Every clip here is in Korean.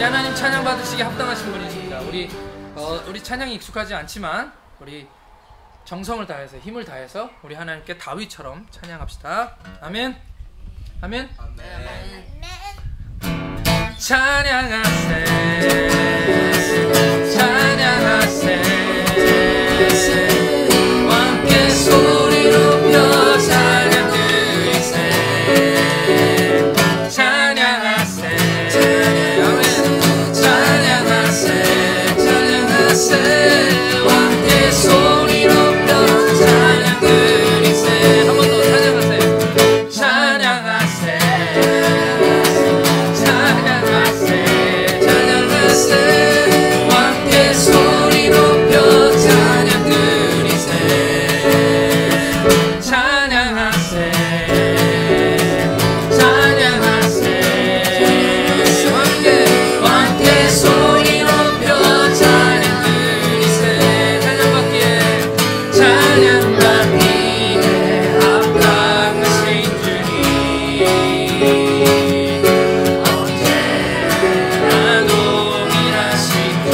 우리 하나님 찬양 받으시기 합당하신 분이십니다. 우리 찬양이 익숙하지 않지만 우리 정성을 다해서 힘을 다해서 우리 하나님께 다윗처럼 찬양합시다. 아멘. 아멘. 찬양하세 찬양하세 함께 소리 높여 찬양 드리세 찬양하세 찬양하세 찬양하세 함께 소리 높여 찬양 드리세 한 번 더 찬양하세 찬양하세 찬양하세 함께 소리 높여 찬양 드리세 찬양하세 찬양하세 함께 소리 높여 찬양 드리세 찬양받기에 합당하신 주님 언제나 동일하신 주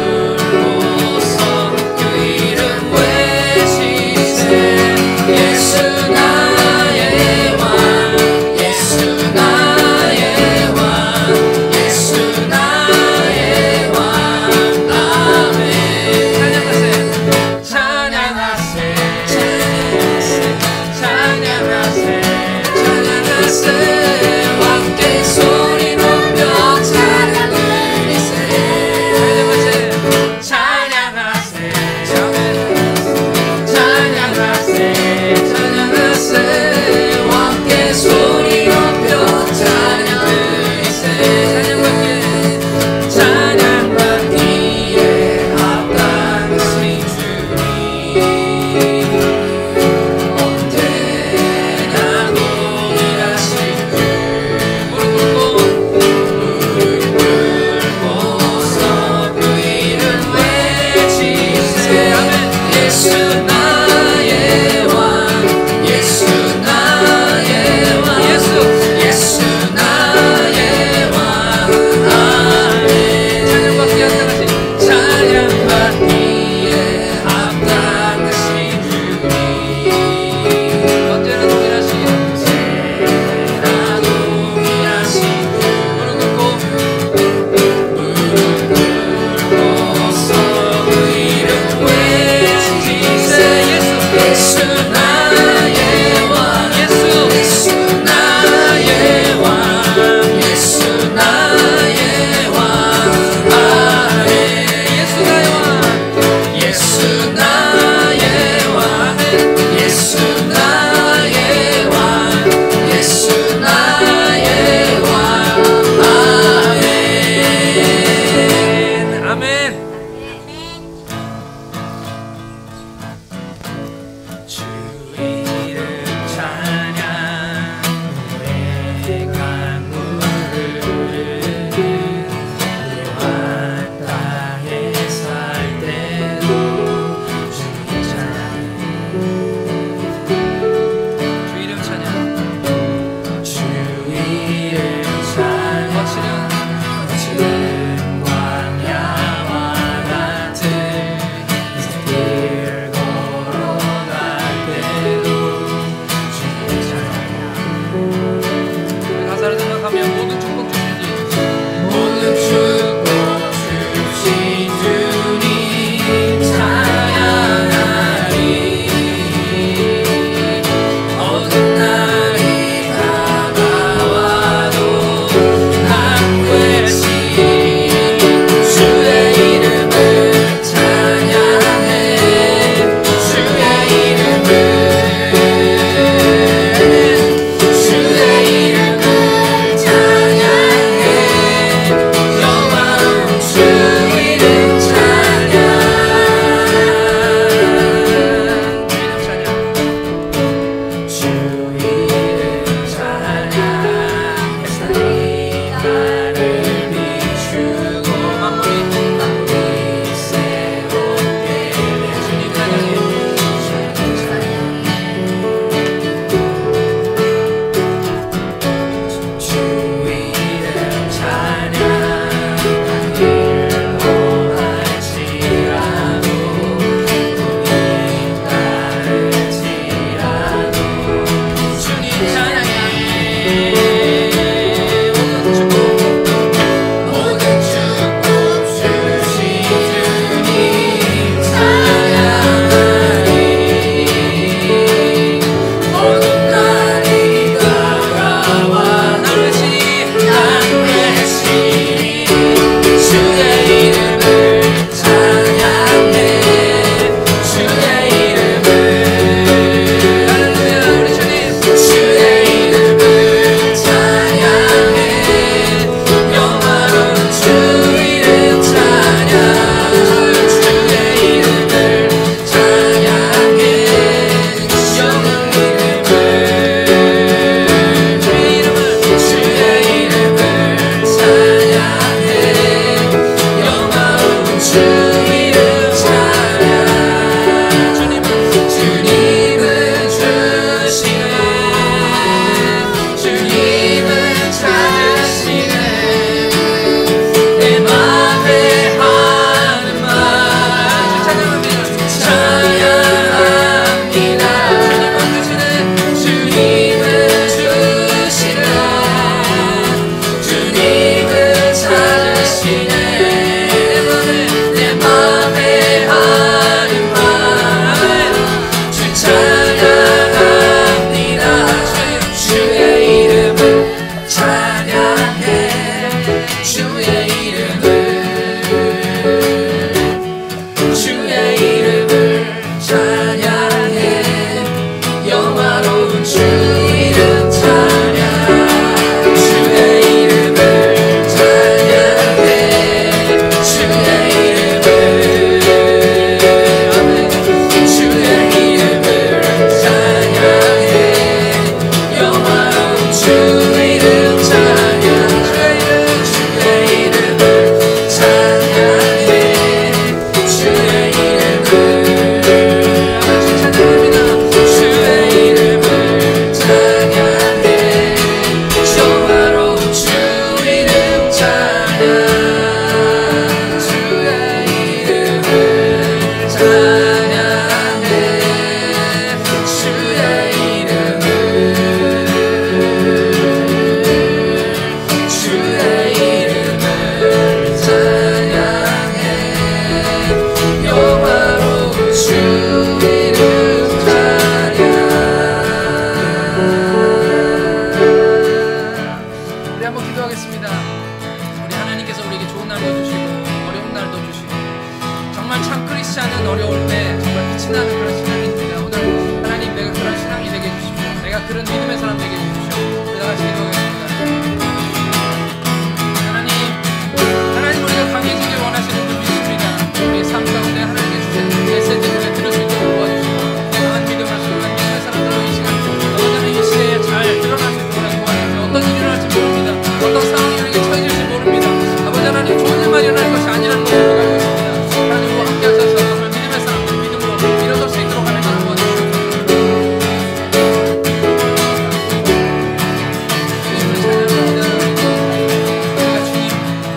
부르고서 그 이름 외치세 예수 나의 왕 예수 나의 왕 예수 나의 왕 아멘 찬양하세 찬양하세 찬양하세 찬양하세 함께 소리 높여 찬양 드리세 찬양하세 찬양하세 찬양하세 함께 소리 높여 찬양 드리세 찬양받기에 합당하신 주님 언제나 동일하신 주 무릎 꿇고서 그 이름 외치세 아멘 예수 나의 왕 예수 나의 왕 예수 나의 왕 아멘 찬양받기에 합당하신 주님 언제나 동일하신 무릎 꿇고서 그 이름 외치세 확신하는 그런 신앙입니다. 오늘 하나님 내가 그런 신앙이 되게 해주십시오. 내가 그런 믿음의 사람 되게 해주십시오. 우리 다 같이 기도하겠습니다. 하나님 우리가 강해지길 원하시는 줄 믿습니다. 우리 삶 가운데 하나님께 주신 메시지 우리가 들을 수 있도록 도와주시고 강한 믿음을 소유한 믿음의 사람들로 이 시간 너희는 이 시대에 잘 드러날 수 있도록 도와주시고 어떤 일이 일어날지 모릅니다. 어떤 상황이 우리에게 처해질지 모릅니다. 아버지 하나님 좋은 일만 일어날 것이 아니라는 것을 우리가 알고 있습니다. 하나님과 함께 하셔서 정말 믿음의 사람들 믿음으로 일어설 수 있도록 하는 것을 도와주시옵소서. 주님을 찬양합니다. 우리가 주님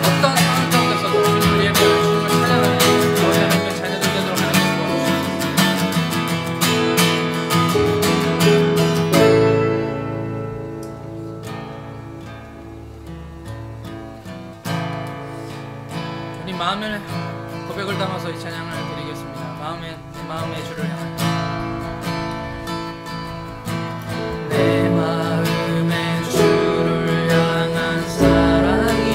어떤 상황 가운데서도 주님을 예배하고 주님을 찬양하는 저희 하나님의 자녀들 되도록 하나님 도와주시옵소서. 우리 마음의 고백을 담아서 이 찬양을 드리겠습니다. 마음의 주를 향하여 내 마음의 주를 향한 사랑이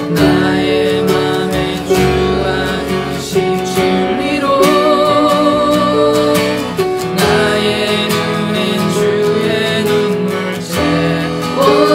나의 마음의 주가 주신 진리로 나의 눈엔 주의 눈물 채워주소서.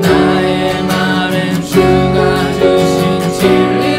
나의 마음엔 주가 주신 진리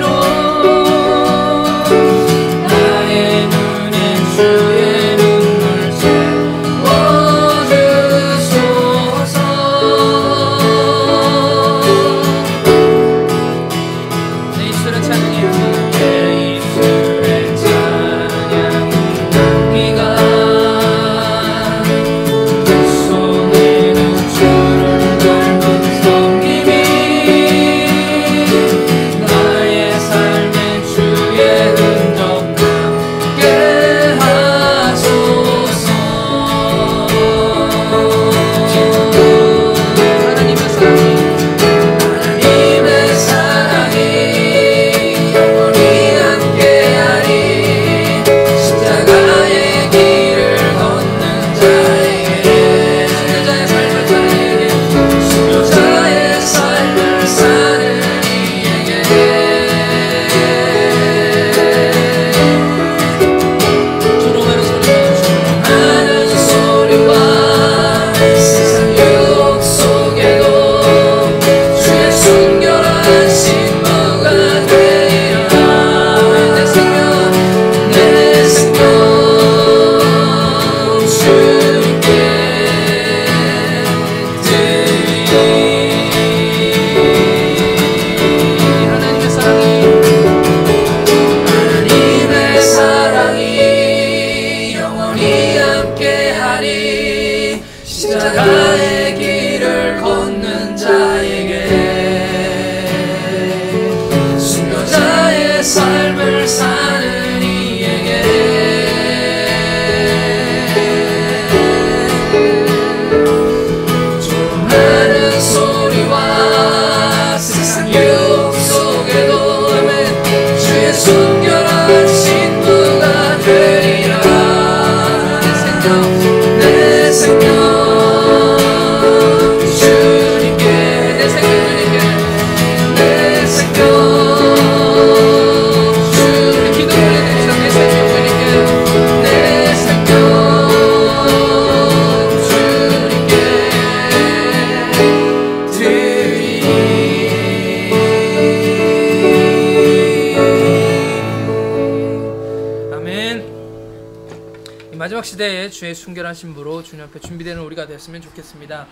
마지막 시대에 주의 순결한 신부로 주님 앞에 준비되는 우리가 됐으면 좋겠습니다.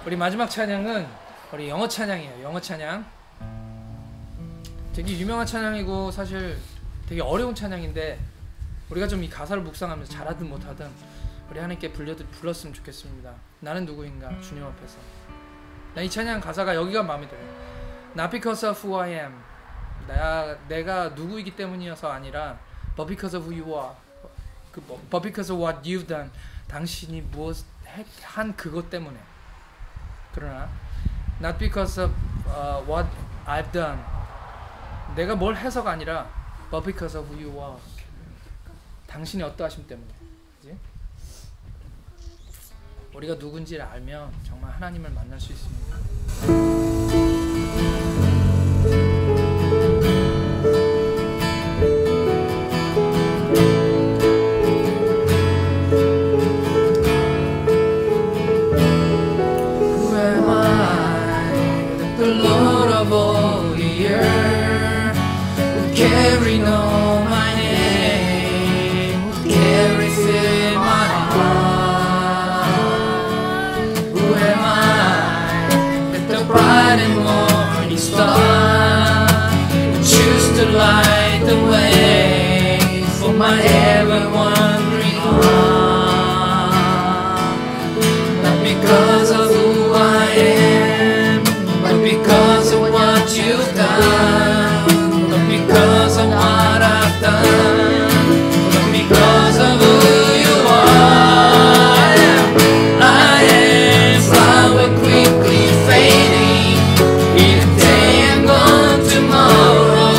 우리 마지막 찬양은 우리 영어 찬양이에요. 영어 찬양. 되게 유명한 찬양이고 사실 되게 어려운 찬양인데 우리가 좀 이 가사를 묵상하면서 잘하든 못하든 우리 하나님께 불렀으면 좋겠습니다. 나는 누구인가 주님 앞에서. 나 이 찬양 가사가 여기가 마음에 들어요. Not because of who I am. 내가 누구이기 때문이어서 아니라 but because of who you are. but because of what you've done. 당신이 무엇 한 그것 때문에. 그러나 not because of what I've done. 내가 뭘 해서가 아니라 but because of who you are. 당신이 어떠하심 때문에. 그치? 우리가 누군지를 알면 정말 하나님을 만날 수 있습니다. Who am I, the Lord of all the earth, who carry no my name, who carries in my heart. Who am I, that the bright and morning star, who choose to light the way for my ever wandering heart. Not because of who I am, but because of what you've done. Not because of what I've done, but because of who you are. I am flower quickly fading, here today and gone tomorrow.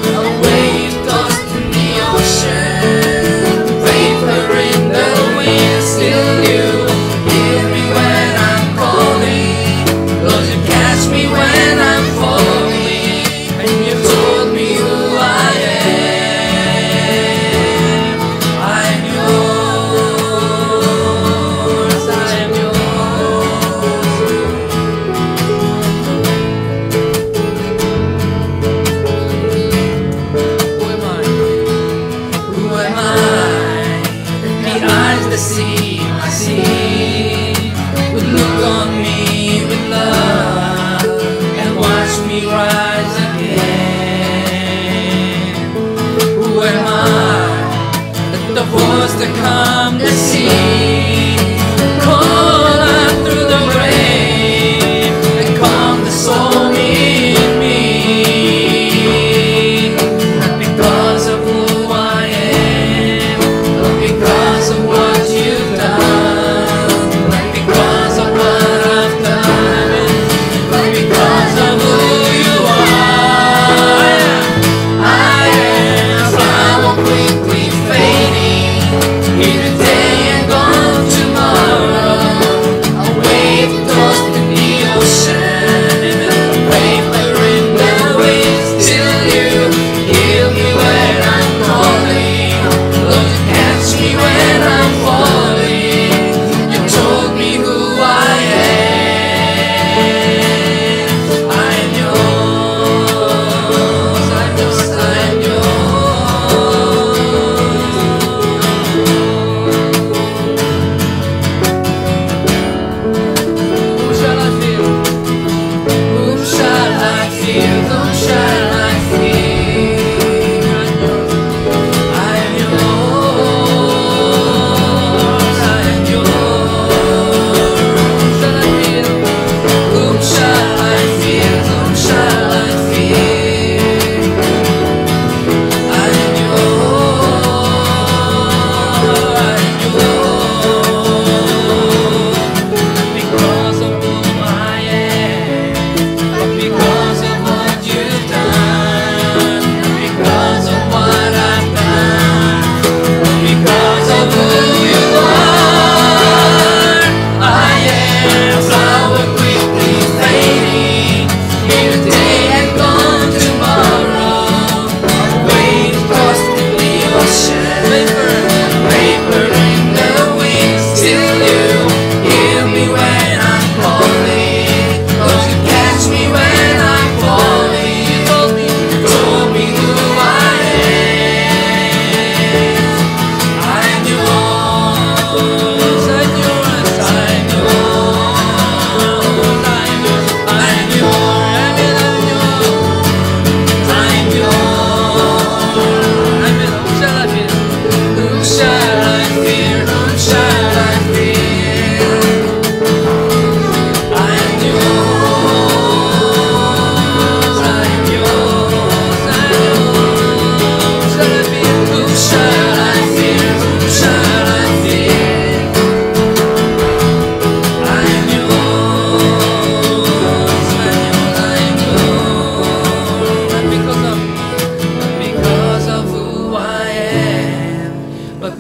A wave tossed in the ocean, vapor in the wind, still you hear me when I'm calling. Lord, you catch me when I'm falling, and you told me who I am. I'm yours, I'm yours. Who am I? Who am I? The eyes that see my sin would look on me with love and watch me rise again. Who am I? That the voice that come to see, call out through the rain and calm the soul in me. Not because of who I am, not because of what you've done, not because of what I've done, but because of who you are. I am a flower quickly fading, here today and gone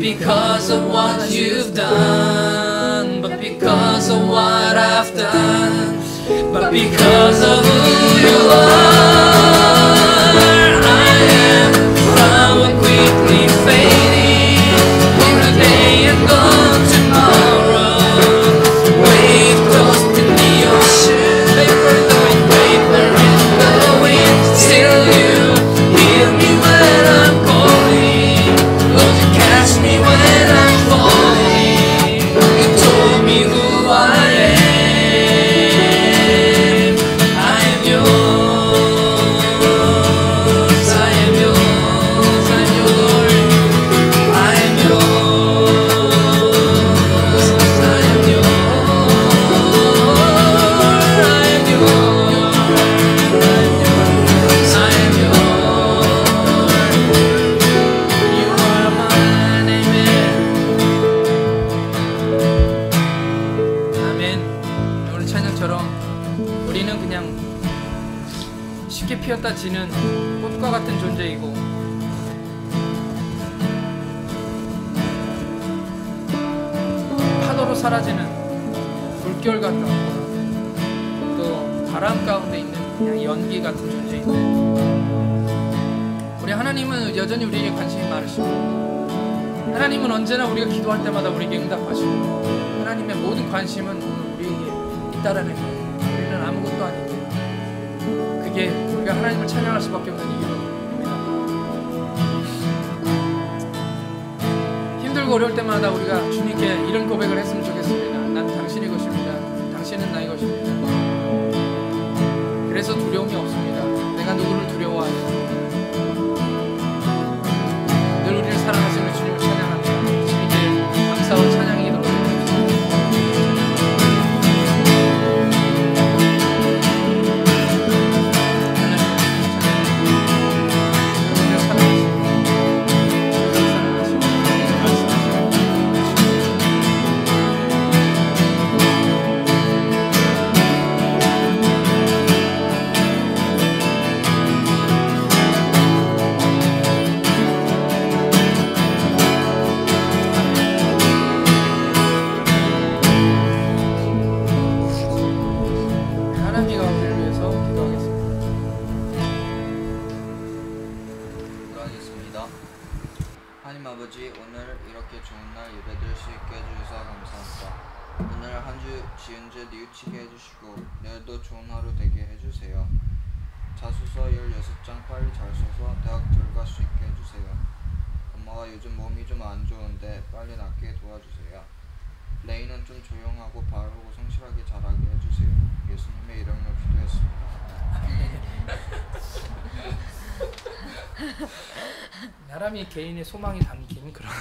because of what you've done, but because of what I've done, but because of who you are, I am flower quickly fading, for a day and gone tomorrow, wave tossed in the ocean, paper in the wind, paper in the wind, still you hear me when I'm calling, Lord, you catch me when I'm falling, you told me who I am. I am yours, I am yours, I'm yours, I am yours, I am yours, I am yours, I am yours, you are mine, amen. 아멘. 오늘 찬양처럼 우리는 그냥 쉽게 피었다 지는 꽃과 같은 존재이고, 파도로 사라지는 물결 같은, 또 바람 가운데 있는 그냥 연기 같은 존재인데, 우리 하나님은 여전히 우리에게 관심이 많으시고, 하나님은 언제나 우리가 기도할 때마다 우리에게 응답하시고, 하나님의 모든 관심은 오늘 우리에게 있다라는 거예요. 우리는 아무것도 아닌데 그게 우리가 하나님을 찬양할 수밖에 없는 이유입니다. 힘들고 어려울 때마다 우리가 주님께 이런 고백을 했으면 좋겠습니다. 난 당신의 것입니다. 당신은 나의 것입니다. 그래서 두려움이 없습니다. 내가 누구를 두려워하죠? 늘 우리를 사랑하시는 주님을 찬양합니다. 주님께 감사와 찬양이 이도록 아버지, 오늘 이렇게 좋은 날 예배드릴 수 있게 해주셔서 감사합니다. 오늘 한 주 지은 죄 뉘우치게 해주시고 내일도 좋은 하루 되게 해주세요. 자소서 16장 빨리 잘 써서 대학 들어갈 수 있게 해주세요. 엄마가 요즘 몸이 좀 안 좋은데 빨리 낫게 도와주세요. 레이는 좀 조용하고 바르고 성실하게 자라게 해주세요. 예수님의 이름으로 기도했습니다. 나람이 개인의 소망이 담긴 그런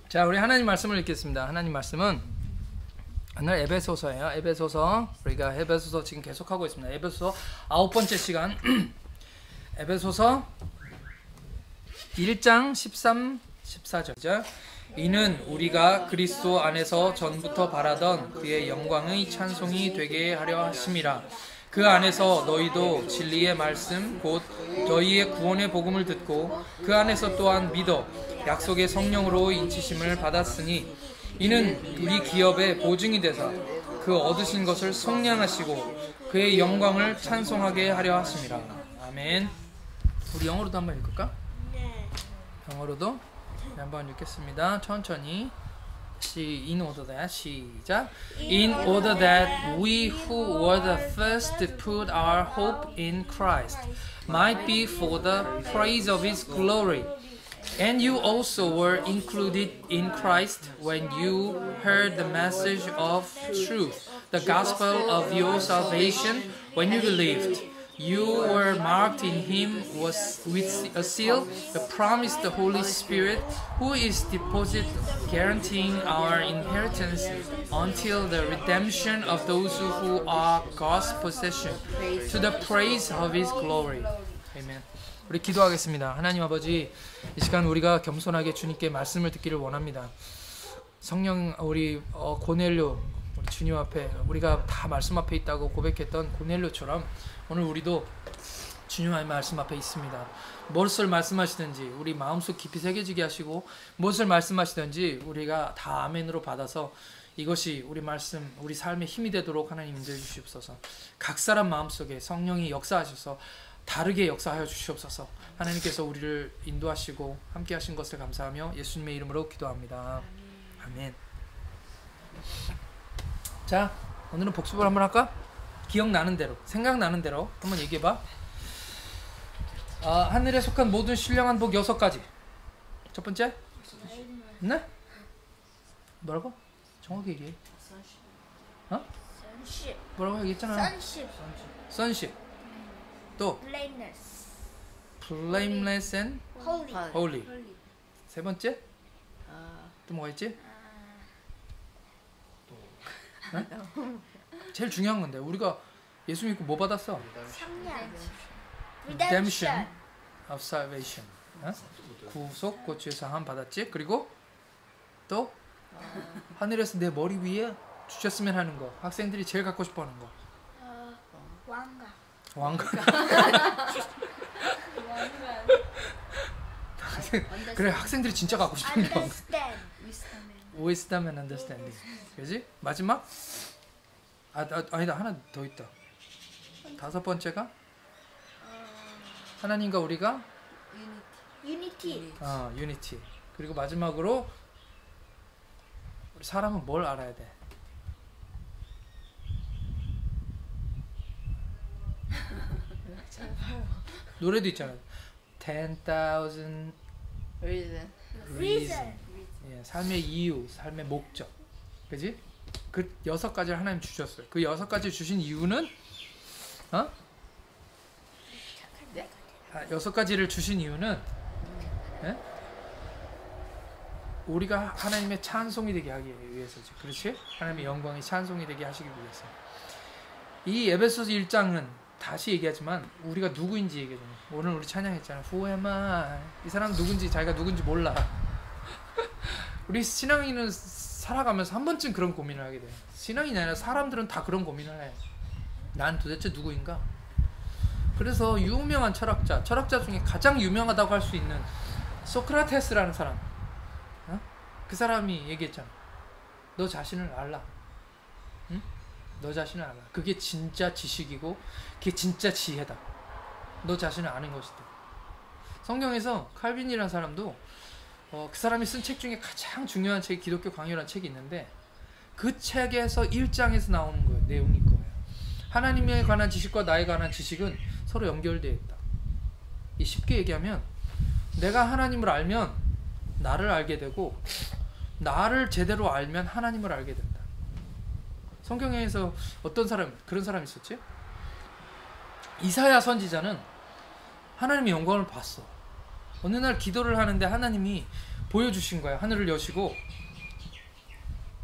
자, 우리 하나님 말씀을 읽겠습니다. 하나님 말씀은 오늘 에베소서예요. 에베소서, 우리가 에베소서 지금 계속하고 있습니다. 에베소서 9번째 시간 에베소서 1장 13, 14절이죠. 이는 우리가 그리스도 안에서 전부터 바라던 그의 영광의 찬송이 되게 하려 하심이라. 그 안에서 너희도 진리의 말씀 곧 너희의 구원의 복음을 듣고 그 안에서 또한 믿어 약속의 성령으로 인치심을 받았으니 이는 우리 기업의 보증이 되사 그 얻으신 것을 속량하시고 그의 영광을 찬송하게 하려 하심이라. 아멘. 우리 영어로도 한번 읽을까? 영어로도 한번 읽겠습니다. 천천히. In order that, 시작. In order that we who were the first to put our hope in Christ might be for the praise of His glory. And you also were included in Christ when you heard the message of truth, the gospel of your salvation. When you believed, you were marked in Him with a seal, the promised the Holy Spirit, who is deposit guaranteeing our inheritance until the redemption of those who are God's possession, to the praise of His glory. Amen. 우리 기도하겠습니다. 하나님 아버지, 이 시간 우리가 겸손하게 주님께 말씀을 듣기를 원합니다. 성령, 우리 고넬료, 우리 주님 앞에 우리가 다 말씀 앞에 있다고 고백했던 고넬료처럼 오늘 우리도 주님의 말씀 앞에 있습니다. 무엇을 말씀하시든지 우리 마음속 깊이 새겨지게 하시고 무엇을 말씀하시든지 우리가 다 아멘으로 받아서 이것이 우리 말씀, 우리 삶의 힘이 되도록 하나님 인도해 주시옵소서. 각 사람 마음속에 성령이 역사하셔서 다르게 역사하여 주시옵소서. 하나님께서 우리를 인도하시고 함께 하신 것을 감사하며 예수님의 이름으로 기도합니다. 아멘. 자, 오늘은 복습을 한번 할까? 기억나는 대로, 생각나는 대로 한번 얘기해봐. 하늘에 속한 모든 신령한 복 6가지. 첫 번째? 네? 뭐라고? 정확히 얘기해. 어? 뭐라고 얘기했잖아. sonship. 또 blameless and holy. 세 번째? 또 뭐가 있지? 네? 제일 중요한 건데 우리가 예수 믿고 뭐 받았어? Redemption of salvation. 어? 구속 고치에서 한 받았지. 그리고 또 하늘에서 내 머리 위에 주셨으면 하는 거. 학생들이 제일 갖고 싶어 하는 거. 왕관. 그래, 학생들이 진짜 갖고 싶은 거. Wisdom and understanding. 그지? 마지막? 아니다, 하나 더 있다. 5번째가 하나님과 우리가 unity. 그리고 마지막으로 우리 사람은 뭘 알아야 돼? 노래도 있잖아. 10,000 reason. 예, 삶의 이유, 삶의 목적. 그지? 그 6가지를 하나님 주셨어요. 그 6가지 주신 이유는 6가지를 주신 이유는 예? 우리가 하나님의 찬송이 되게 하기 위해서지. 그렇지? 하나님의 영광이 찬송이 되게 하시기 위해서. 이 에베소서 1장은 다시 얘기하지만 우리가 누구인지 얘기하잖아요. 오늘 우리 찬양했잖아요. Who am I? 이 사람 누군지, 자기가 누군지 몰라. 우리 신앙인은 살아가면서 한 번쯤 그런 고민을 하게 돼요. 신앙인이 아니라 사람들은 다 그런 고민을 해. 난 도대체 누구인가? 그래서 유명한 철학자 중에 가장 유명하다고 할 수 있는 소크라테스라는 사람, 그 사람이 얘기했잖아. 너 자신을 알라. 응? 너 자신을 알라. 그게 진짜 지식이고 그게 진짜 지혜다. 너 자신을 아는 것이다. 성경에서 칼빈이라는 사람도 그 사람이 쓴 책 중에 가장 중요한 책이 기독교 강요라는 책이 있는데 그 책에서 1장에서 나오는 거예요. 내용이 거예요. 하나님에 관한 지식과 나에 관한 지식은 서로 연결되어 있다. 쉽게 얘기하면 내가 하나님을 알면 나를 알게 되고 나를 제대로 알면 하나님을 알게 된다. 성경에서 어떤 사람, 그런 사람이 있었지? 이사야 선지자는 하나님의 영광을 봤어. 어느 날 기도를 하는데 하나님이 보여주신 거야. 하늘을 여시고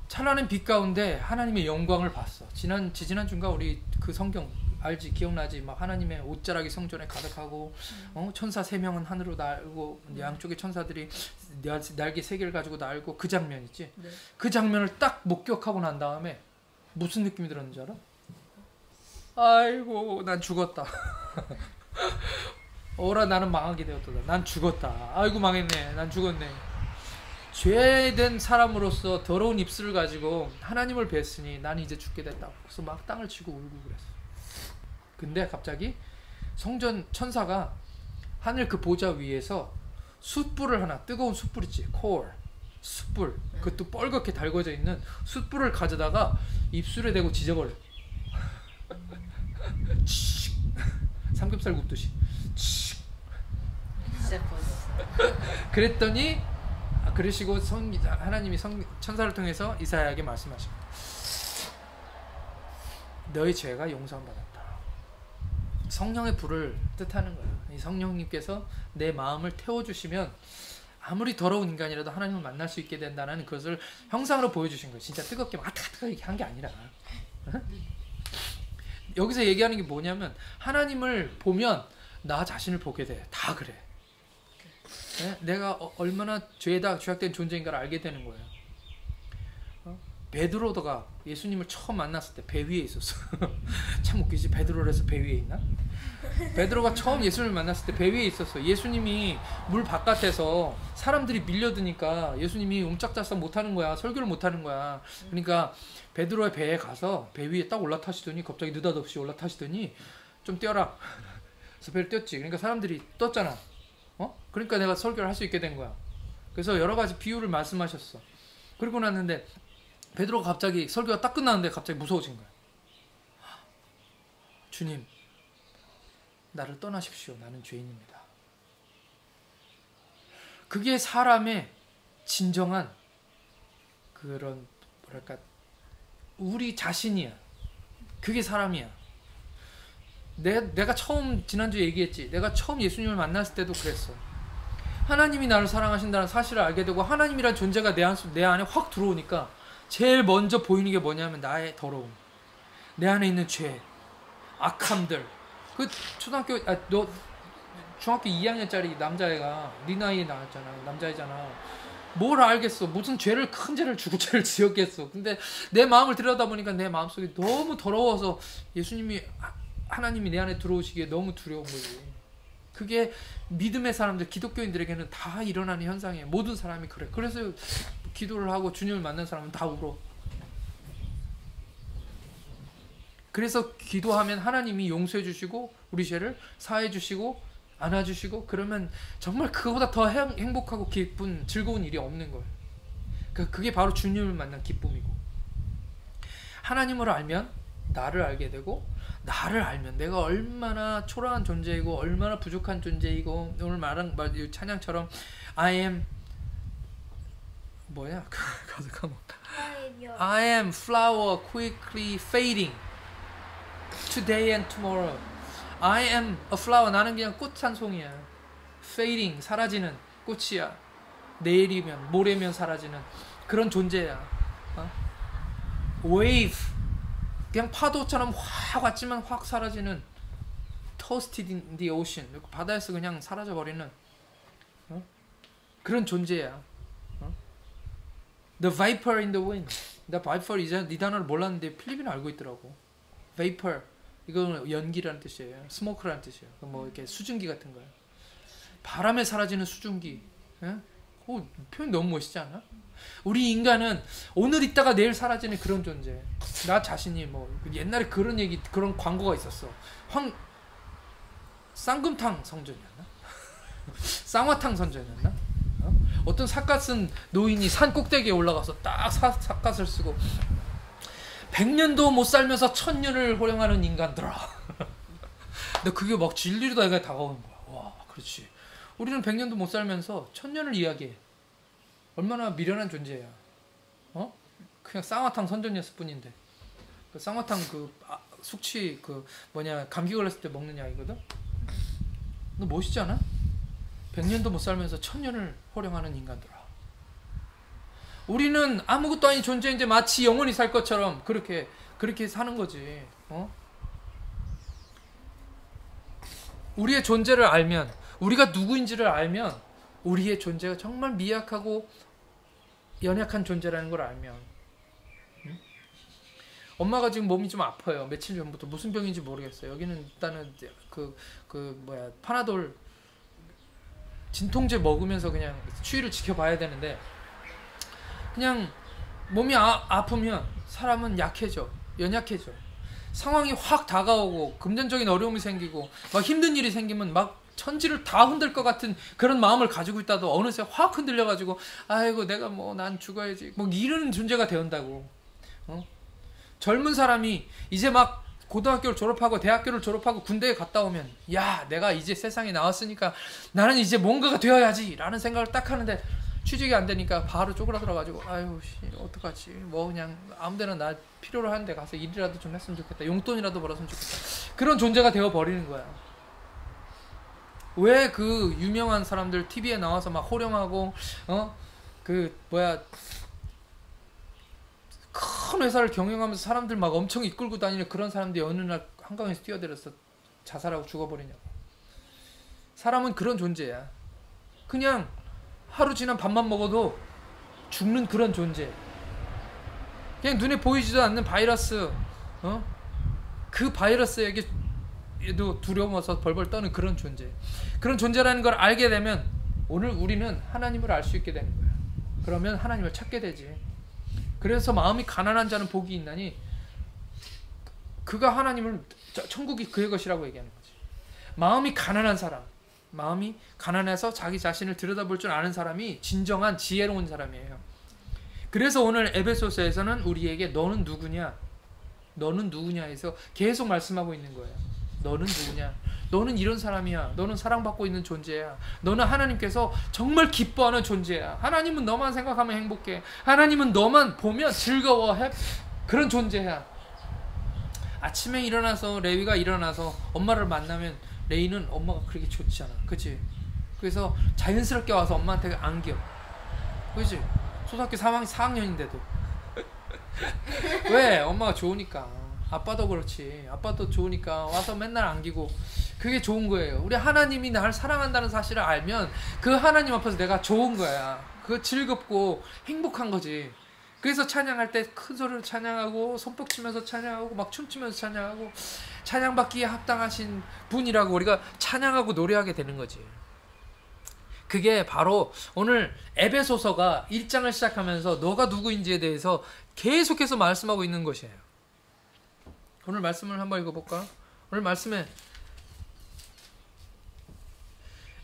찬란한 빛 가운데 하나님의 영광을 봤어. 지난주인가 우리 그 성경 알지? 기억나지? 막 하나님의 옷자락이 성전에 가득하고 천사 3명은 하늘로 날고 양쪽에 천사들이 날개 3개를 가지고 날고 그 장면 있지? 네. 그 장면을 딱 목격하고 난 다음에 무슨 느낌이 들었는지 알아? 아이고 난 죽었다. 어라 나는 망하게 되었다. 난 죽었다. 아이고 망했네. 난 죽었네. 죄된 사람으로서 더러운 입술을 가지고 하나님을 뵀으니 난 이제 죽게 됐다. 그래서 막 땅을 치고 울고 그랬어. 근데 갑자기 성전 천사가 하늘 그 보좌 위에서 숯불을 하나, 뜨거운 숯불 있지, 콜, 숯불, 그것도 뻘겋게 달궈져 있는 숯불을 가져다가 입술에 대고 지져버려. 삼겹살 굽듯이. 그랬더니 그러시고 하나님이 천사를 통해서 이사야에게 말씀하십니다. 너희 죄가 용서받았다. 성령의 불을 뜻하는 거야. 이 성령님께서 내 마음을 태워주시면 아무리 더러운 인간이라도 하나님을 만날 수 있게 된다는 것을 형상으로 보여주신 거예요. 진짜 뜨겁게 막 아타아타하게 한 게 아니라. 여기서 얘기하는 게 뭐냐면 하나님을 보면 나 자신을 보게 돼. 다 그래. 내가 얼마나 죄다 죄악된 존재인가를 알게 되는 거예요. 베드로가 예수님을 처음 만났을 때 배 위에 있었어. 참 웃기지. 베드로라서 배 위에 있나? 베드로가 처음 예수님을 만났을 때 배 위에 있었어. 예수님이 물 바깥에서 사람들이 밀려드니까 예수님이 옴짝달싹 못하는 거야. 설교를 못하는 거야. 그러니까 베드로의 배에 가서 배 위에 딱 올라타시더니 갑자기 느닷없이 올라타시더니 좀 뛰어라. 그래서 배를 띄었지. 그러니까 사람들이 떴잖아. 그러니까 내가 설교를 할 수 있게 된 거야. 그래서 여러 가지 비유를 말씀하셨어. 그리고 났는데 베드로가 갑자기 설교가 딱 끝나는데 갑자기 무서워진 거야. 주님, 나를 떠나십시오. 나는 죄인입니다. 그게 사람의 진정한 그런 뭐랄까 우리 자신이야. 그게 사람이야. 내가 처음 지난주에 얘기했지. 내가 처음 예수님을 만났을 때도 그랬어. 하나님이 나를 사랑하신다는 사실을 알게 되고 하나님이란 존재가 내 안에 확 들어오니까 제일 먼저 보이는 게 뭐냐면 나의 더러움, 내 안에 있는 죄, 악함들. 그 너 중학교 2학년짜리 남자애가 네 나이에 나왔잖아. 남자애잖아. 뭘 알겠어. 무슨 큰 죄를 죽을 죄를 지었겠어. 근데 내 마음을 들여다보니까 내 마음속이 너무 더러워서 하나님이 내 안에 들어오시기에 너무 두려운 거지. 그게 믿음의 사람들, 기독교인들에게는 다 일어나는 현상이에요. 모든 사람이 그래. 그래서 기도를 하고 주님을 만난 사람은 다 울어. 그래서 기도하면 하나님이 용서해 주시고 우리 죄를 사해 주시고 안아 주시고 그러면 정말 그거보다 더 행복하고 기쁜 즐거운 일이 없는 거예요. 그게 바로 주님을 만난 기쁨이고, 하나님을 알면 나를 알게 되고, 나를 알면 내가 얼마나 초라한 존재이고 얼마나 부족한 존재이고, 오늘 말한 찬양처럼 I am 뭐야? 가서 까먹. I am flower quickly fading today and tomorrow. I am a flower. 나는 그냥 꽃 한 송이야. fading, 사라지는 꽃이야. 내일이면 모레면 사라지는 그런 존재야. wave, 그냥 파도처럼 확 왔지만 확 사라지는 toasted in the ocean, 바다에서 그냥 사라져버리는 그런 존재야. The vapor in the wind. 나 vapor 이 단어를 몰랐는데 필리핀은 알고 있더라고. vapor, 이거는 연기라는 뜻이에요. smoke라는 뜻이에요. 뭐 이렇게 수증기 같은 거예요. 바람에 사라지는 수증기. 표현 너무 멋있지 않아? 우리 인간은 오늘 있다가 내일 사라지는 그런 존재. 나 자신이 뭐 옛날에 그런 광고가 있었어. 쌍금탕 성전이었나? 쌍화탕 성전이었나? 어떤 삿갓은 노인이 산 꼭대기에 올라가서 딱 삿갓을 쓰고 100년도 못 살면서 1000년을 호령하는 인간들아. 근데 그게 막 진리로 내가 다가오는 거야. 와, 그렇지. 우리는 100년도 못 살면서 1000년을 이야기해. 얼마나 미련한 존재야. 그냥 쌍화탕 선전이었을 뿐인데. 그 쌍화탕 숙취 감기 걸렸을 때 먹는 약이거든. 너 멋있지 않아? 100년도 못 살면서 1000년을 호령하는 인간들아. 우리는 아무것도 아닌 존재인데 마치 영원히 살 것처럼 그렇게 사는 거지. 우리의 존재를 알면, 우리가 누구인지를 알면, 우리의 존재가 정말 미약하고 연약한 존재라는 걸 알면. 엄마가 지금 몸이 좀 아파요. 며칠 전부터 무슨 병인지 모르겠어요. 여기는 일단은 파나돌 진통제 먹으면서 그냥 추위를 지켜봐야 되는데, 그냥 몸이 아프면 사람은 약해져, 연약해져. 상황이 확 다가오고 금전적인 어려움이 생기고 막 힘든 일이 생기면 막 천지를 다 흔들 것 같은 그런 마음을 가지고 있다도 어느새 확 흔들려가지고 아이고 내가 난 죽어야지 이러는 존재가 되었다고. 젊은 사람이 이제 막 고등학교를 졸업하고 대학교를 졸업하고 군대에 갔다 오면 야, 내가 이제 세상에 나왔으니까 나는 이제 뭔가가 되어야지 라는 생각을 딱 하는데 취직이 안 되니까 바로 쪼그라들어가지고 아유 어떡하지, 그냥 아무데나 나 필요로 하는데 가서 일이라도 좀 했으면 좋겠다, 용돈이라도 벌었으면 좋겠다, 그런 존재가 되어버리는 거야. 왜 그 유명한 사람들 TV에 나와서 막 호령하고 큰 회사를 경영하면서 사람들 막 엄청 이끌고 다니는 그런 사람들이 어느 날 한강에서 뛰어내려서 자살하고 죽어버리냐고. 사람은 그런 존재야. 그냥 하루 지난 밥만 먹어도 죽는 그런 존재. 그냥 눈에 보이지도 않는 바이러스, 그 바이러스에게 에도 두려워서 벌벌 떠는 그런 존재. 그런 존재라는 걸 알게 되면 오늘 우리는 하나님을 알 수 있게 되는 거야. 그러면 하나님을 찾게 되지. 그래서 마음이 가난한 자는 복이 있나니 그가 하나님을 천국이 그의 것이라고 얘기하는 거지. 마음이 가난한 사람, 마음이 가난해서 자기 자신을 들여다볼 줄 아는 사람이 진정한 지혜로운 사람이에요. 그래서 오늘 에베소서에서는 우리에게 너는 누구냐? 너는 누구냐에서 계속 말씀하고 있는 거예요. 너는 누구냐? 너는 이런 사람이야. 너는 사랑받고 있는 존재야. 너는 하나님께서 정말 기뻐하는 존재야. 하나님은 너만 생각하면 행복해. 하나님은 너만 보면 즐거워해. 그런 존재야. 아침에 일어나서 레위가 일어나서 엄마를 만나면 레이는 엄마가 그렇게 좋지 않아. 그치? 그래서 자연스럽게 와서 엄마한테 안겨. 그치? 초등학교 4학년인데도 왜? 엄마가 좋으니까. 아빠도 그렇지. 아빠도 좋으니까 와서 맨날 안기고. 그게 좋은 거예요. 우리 하나님이 나를 사랑한다는 사실을 알면 그 하나님 앞에서 내가 좋은 거야. 그거 즐겁고 행복한 거지. 그래서 찬양할 때 큰 소리로 찬양하고 손뼉 치면서 찬양하고 막 춤추면서 찬양하고 찬양받기에 합당하신 분이라고 우리가 찬양하고 노래하게 되는 거지. 그게 바로 오늘 에베소서가 1장을 시작하면서 너가 누구인지에 대해서 계속해서 말씀하고 있는 것이에요. 오늘 말씀을 한번 읽어볼까? 오늘 말씀에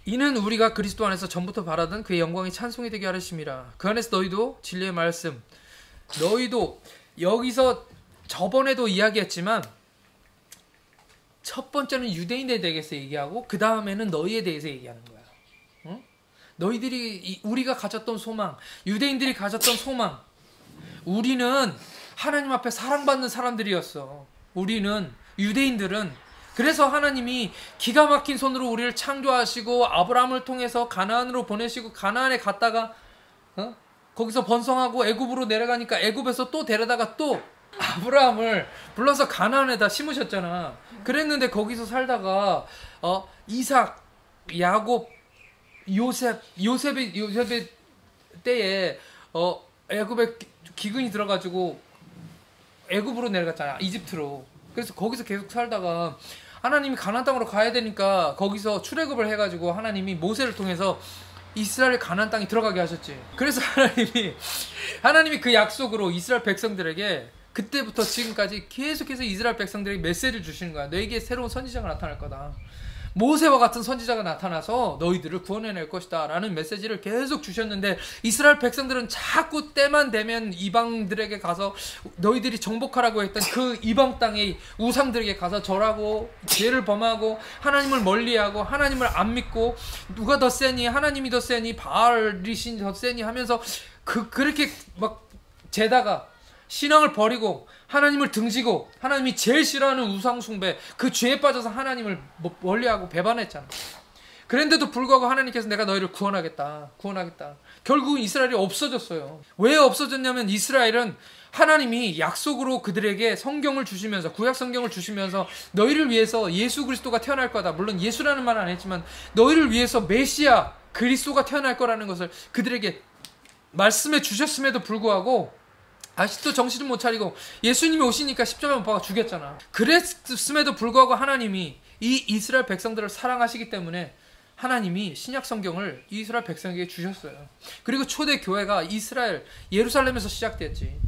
이는 우리가 그리스도 안에서 전부터 바라던 그의 영광이 찬송이 되게 하셨습니다. 그 안에서 너희도 진리의 말씀, 너희도 여기서 저번에도 이야기했지만 첫 번째는 유대인에 대해서 얘기하고 그 다음에는 너희에 대해서 얘기하는 거야. 응? 너희들이 우리가 가졌던 소망, 유대인들이 가졌던 소망, 우리는 하나님 앞에 사랑받는 사람들이었어. 우리는 유대인들은 그래서 하나님이 기가 막힌 손으로 우리를 창조하시고 아브라함을 통해서 가나안으로 보내시고 가나안에 갔다가 거기서 번성하고 애굽으로 내려가니까 애굽에서 또 데려다가 또 아브라함을 불러서 가나안에다 심으셨잖아. 그랬는데 거기서 살다가 이삭, 야곱, 요셉의 때에 애굽에 기근이 들어가지고 애굽으로 내려갔잖아. 이집트로. 그래서 거기서 계속 살다가 하나님이 가나안 땅으로 가야 되니까 거기서 출애굽을 해가지고 하나님이 모세를 통해서 이스라엘 가나안 땅에 들어가게 하셨지. 그래서 하나님이 그 약속으로 이스라엘 백성들에게 그때부터 지금까지 계속해서 이스라엘 백성들에게 메시지를 주시는 거야. 너에게 새로운 선지자가 나타날 거다. 모세와 같은 선지자가 나타나서 너희들을 구원해낼 것이다 라는 메시지를 계속 주셨는데 이스라엘 백성들은 자꾸 때만 되면 이방들에게 가서 너희들이 정복하라고 했던 그 이방 땅의 우상들에게 가서 절하고 죄를 범하고 하나님을 멀리하고 하나님을 안 믿고 누가 더 세니 하나님이 더 세니 바알이신 더 세니 하면서 그렇게 막 재다가 신앙을 버리고 하나님을 등지고 하나님이 제일 싫어하는 우상 숭배 그 죄에 빠져서 하나님을 멀리하고 배반했잖아. 그런데도 불구하고 하나님께서 내가 너희를 구원하겠다. 결국은 이스라엘이 없어졌어요. 왜 없어졌냐면 이스라엘은 하나님이 약속으로 그들에게 성경을 주시면서 구약 성경을 주시면서 너희를 위해서 예수 그리스도가 태어날 거다. 물론 예수라는 말은 안 했지만 너희를 위해서 메시아 그리스도가 태어날 거라는 것을 그들에게 말씀해 주셨음에도 불구하고 아직도 정신을 못 차리고 예수님이 오시니까 십자가 못 박아 죽였잖아. 그랬음에도 불구하고 하나님이 이 이스라엘 백성들을 사랑하시기 때문에 하나님이 신약 성경을 이스라엘 백성에게 주셨어요. 그리고 초대 교회가 이스라엘 예루살렘에서 시작됐지.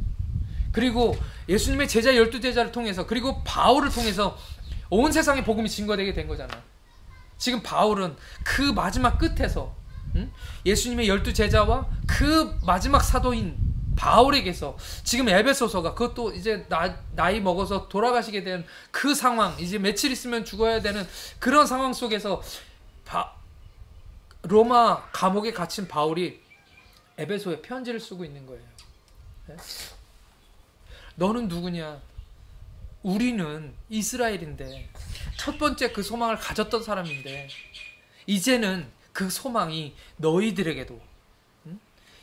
그리고 예수님의 제자 12제자를 통해서 그리고 바울을 통해서 온 세상에 복음이 증거되게 된 거잖아. 지금 바울은 그 마지막 끝에서 예수님의 12제자와 그 마지막 사도인 바울에게서 지금 에베소서가 그것도 이제 나이 먹어서 돌아가시게 된 그 상황, 이제 며칠 있으면 죽어야 되는 그런 상황 속에서 로마 감옥에 갇힌 바울이 에베소에 편지를 쓰고 있는 거예요. 네? 너는 누구냐? 우리는 이스라엘인데 첫 번째 그 소망을 가졌던 사람인데 이제는 그 소망이 너희들에게도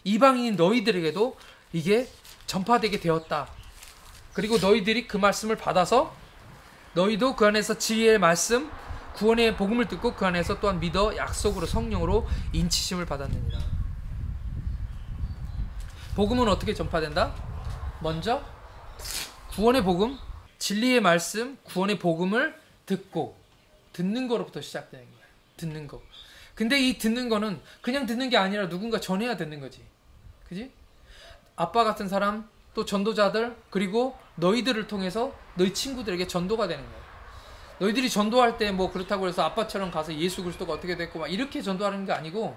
이방인인 너희들에게도 이게 전파되게 되었다. 그리고 너희들이 그 말씀을 받아서 너희도 그 안에서 지혜의 말씀, 구원의 복음을 듣고 그 안에서 또한 믿어 약속으로 성령으로 인치심을 받았느니라. 복음은 어떻게 전파된다? 먼저 구원의 복음, 진리의 말씀, 구원의 복음을 듣고 듣는 거로부터 시작되는 거예요. 듣는 거. 근데 이 듣는 거는 그냥 듣는 게 아니라 누군가 전해야 듣는 거지. 그지? 아빠 같은 사람, 또 전도자들, 그리고 너희들을 통해서 너희 친구들에게 전도가 되는 거예요. 너희들이 전도할 때 뭐 그렇다고 해서 아빠처럼 가서 예수 그리스도가 어떻게 됐고 막 이렇게 전도하는 게 아니고,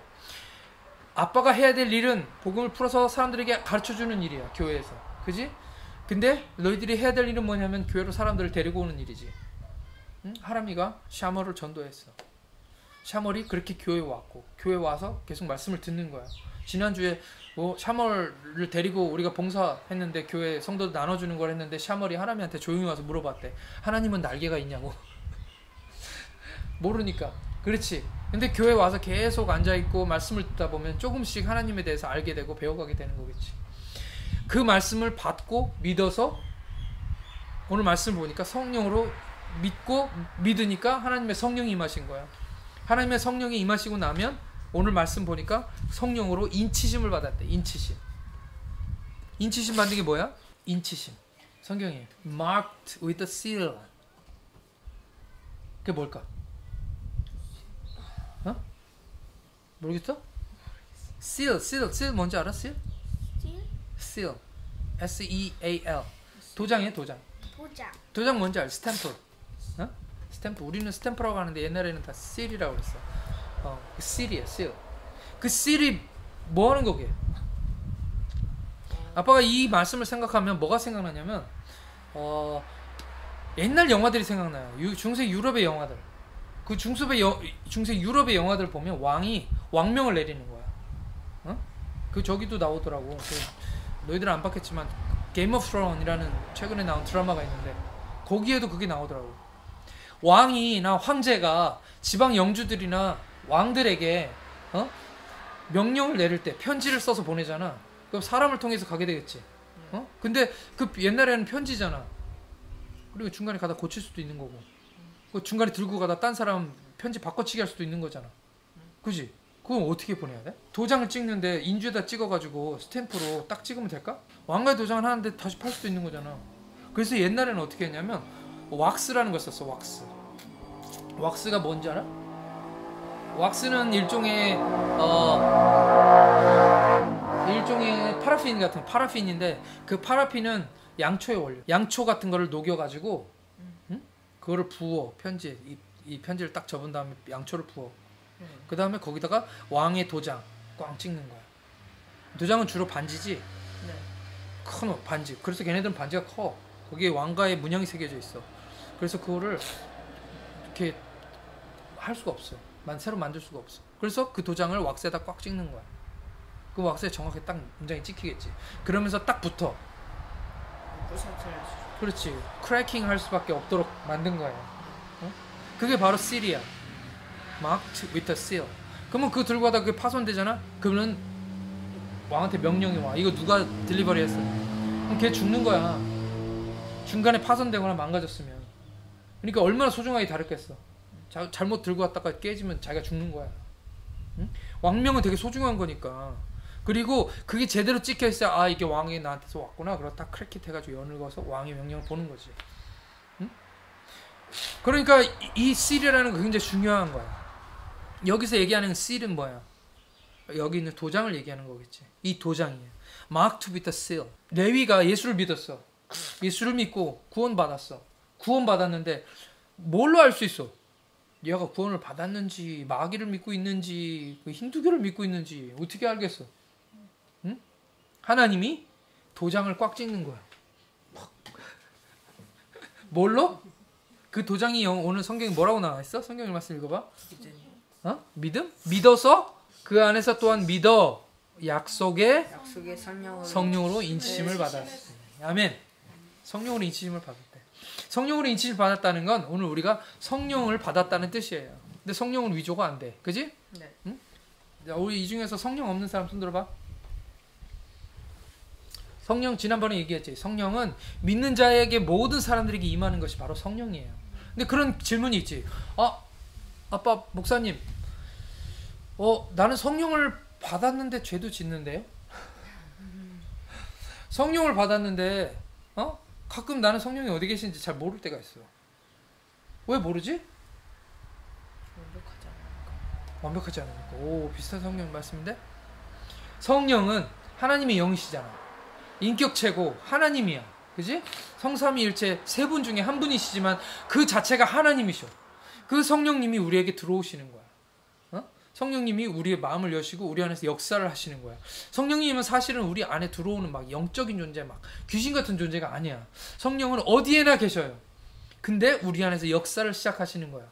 아빠가 해야 될 일은 복음을 풀어서 사람들에게 가르쳐주는 일이야, 교회에서. 그지? 근데 너희들이 해야 될 일은 뭐냐면 교회로 사람들을 데리고 오는 일이지. 응? 하람이가 샤머를 전도했어. 샤머리 그렇게 교회에 왔고, 교회에 와서 계속 말씀을 듣는 거야. 지난주에 뭐 샤머를 데리고 우리가 봉사했는데, 교회 성도들 나눠주는 걸 했는데, 샤머리 하나님한테 조용히 와서 물어봤대. 하나님은 날개가 있냐고. 모르니까. 그렇지. 근데 교회 와서 계속 앉아있고 말씀을 듣다 보면 조금씩 하나님에 대해서 알게 되고 배워가게 되는 거겠지. 그 말씀을 받고 믿어서, 오늘 말씀 보니까 성령으로 믿고 믿으니까 하나님의 성령이 임하신 거야. 하나님의 성령이 임하시고 나면 오늘 말씀 보니까 성령으로 인치심을 받았대. 인치심. 인치심 받는 게 뭐야? 인치심. 성경에 marked with a seal. 그게 뭘까? 어? 모르겠어? seal 뭔지 알아? seal. S-E-A-L. 도장이에요, 도장. 도장 뭔지 알아? 스탬프. 어? 스탬프. 우리는 스탬프라고 하는데 옛날에는 다 seal이라고 그랬어. 그 seal이에요, seal. 그 seal이 뭐 하는 거게? 아빠가 이 말씀을 생각하면 뭐가 생각나냐면, 옛날 영화들이 생각나요. 중세 유럽의 영화들. 그 중세 유럽의 영화들 보면 왕이 왕명을 내리는 거야. 어? 그 저기도 나오더라고. 너희들은 안 봤겠지만 게임 오브 스론이라는 최근에 나온 드라마가 있는데, 거기에도 그게 나오더라고. 왕이나 황제가 지방 영주들이나 왕들에게 명령을 내릴 때 편지를 써서 보내잖아. 그럼 사람을 통해서 가게 되겠지. 근데 그 옛날에는 편지잖아. 그리고 중간에 가다 고칠 수도 있는 거고, 그 중간에 들고 가다 딴 사람 편지 바꿔치기 할 수도 있는 거잖아. 그지? 그럼 어떻게 보내야 돼? 도장을 찍는데 인주에다 찍어가지고 스탬프로 딱 찍으면 될까? 왕가의 도장을 하는데 다시 팔 수도 있는 거잖아. 그래서 옛날에는 어떻게 했냐면 왁스라는 걸 썼어. 왁스가 뭔지 알아? 왁스는 일종의 파라핀 같은 파라핀인데, 그 파라핀은 양초의 원료. 양초 같은 거를 녹여가지고, 그거를 부어. 편지에 이 편지를 딱 접은 다음에 양초를 부어. 그 다음에 거기다가 왕의 도장 꽝 찍는 거야. 도장은 주로 반지지. 네. 큰 반지. 그래서 걔네들은 반지가 커. 거기에 왕가의 문양이 새겨져 있어. 그래서 그거를 이렇게 할 수가 없어. 새로 만들 수가 없어. 그래서 그 도장을 왁스에다 꽉 찍는 거야. 그 왁스에 정확히 딱 문장이 찍히겠지. 그러면서 딱 붙어. 그렇지. 크래킹 할 수밖에 없도록 만든 거야. 그게 바로 seal이야. marked with a seal. 그러면 그거 들고 가다 그게 파손되잖아? 그러면 왕한테 명령이 와. 이거 누가 딜리버리 했어? 그럼 걔 죽는 거야. 중간에 파손되거나 망가졌으면. 그러니까 얼마나 소중하게 다뤘겠어. 잘못 들고 왔다가 깨지면 자기가 죽는 거야. 응? 왕명은 되게 소중한 거니까. 그리고 그게 제대로 찍혀있어야, 아, 이게 왕이 나한테서 왔구나. 그러고 딱 크래킷 해가지고 연을 그어서 왕의 명령을 보는 거지. 응? 그러니까 이 seal이라는 거 굉장히 중요한 거야. 여기서 얘기하는 seal은 뭐야? 여기 있는 도장을 얘기하는 거겠지. 이 도장이에요. marked with a seal. 레위가 예수를 믿었어. 예수를 믿고 구원받았어. 구원받았는데 뭘로 알 수 있어? 얘가 구원을 받았는지, 마귀를 믿고 있는지, 힌두교를 믿고 있는지 어떻게 알겠어? 응? 하나님이 도장을 꽉 찍는 거야. 뭘로? 그 도장이 오늘 성경에 뭐라고 나와 있어? 성경 말씀 읽어봐. 믿음? 믿어서 그 안에서 또한 믿어 약속의 성령으로 인치심을 받았어. 아멘. 성령으로 인치심을 받았대. 성령으로 인치심을 받았다는 건 오늘 우리가 성령을 받았다는 뜻이에요. 근데 성령은 위조가 안 돼. 그지? 네. 응? 자, 우리 이 중에서 성령 없는 사람 손 들어봐. 성령, 지난번에 얘기했지. 성령은 믿는 자에게 모든 사람들에게 임하는 것이 바로 성령이에요. 근데 그런 질문이 있지. 아빠, 목사님, 나는 성령을 받았는데 죄도 짓는데요? 성령을 받았는데, 가끔 나는 성령이 어디 계신지 잘 모를 때가 있어. 왜 모르지? 완벽하지 않으니까. 오, 비슷한 성경 말씀인데? 성령은 하나님의 영이시잖아. 인격체고 하나님이야. 그지? 성삼위일체 세 분 중에 한 분이시지만 그 자체가 하나님이셔. 그 성령님이 우리에게 들어오시는 거야. 성령님이 우리의 마음을 여시고 우리 안에서 역사를 하시는 거야. 성령님은 사실은 우리 안에 들어오는 막 영적인 존재, 막 귀신 같은 존재가 아니야. 성령은 어디에나 계셔요. 근데 우리 안에서 역사를 시작하시는 거야.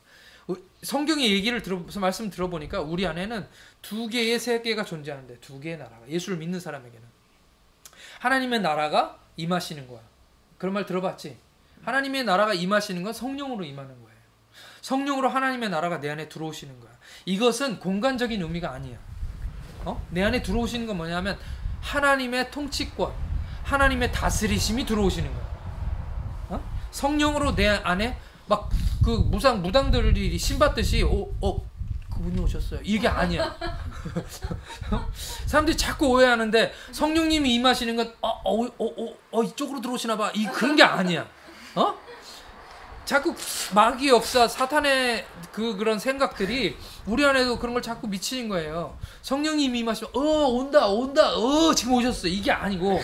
성경의 얘기를 말씀 들어보니까 우리 안에는 2개의 3개가 존재하는데 2개의 나라가, 예수를 믿는 사람에게는 하나님의 나라가 임하시는 거야. 그런 말 들어봤지? 하나님의 나라가 임하시는 건 성령으로 임하는 거예요. 성령으로 하나님의 나라가 내 안에 들어오시는 거야. 이것은 공간적인 의미가 아니야. 내 안에 들어오시는 건 뭐냐면 하나님의 통치권, 하나님의 다스리심이 들어오시는 거야. 성령으로 내 안에 막 그 무당들이 신받듯이 그분이 오셨어요. 이게 아니야. 사람들이 자꾸 오해하는데 성령님이 임하시는 건 이쪽으로 들어오시나 봐. 그런 게 아니야. 자꾸 마귀의 역사, 사탄의 그런 생각들이 우리 안에도 그런 걸 자꾸 미치는 거예요. 성령님이 임하시면 온다 지금 오셨어. 이게 아니고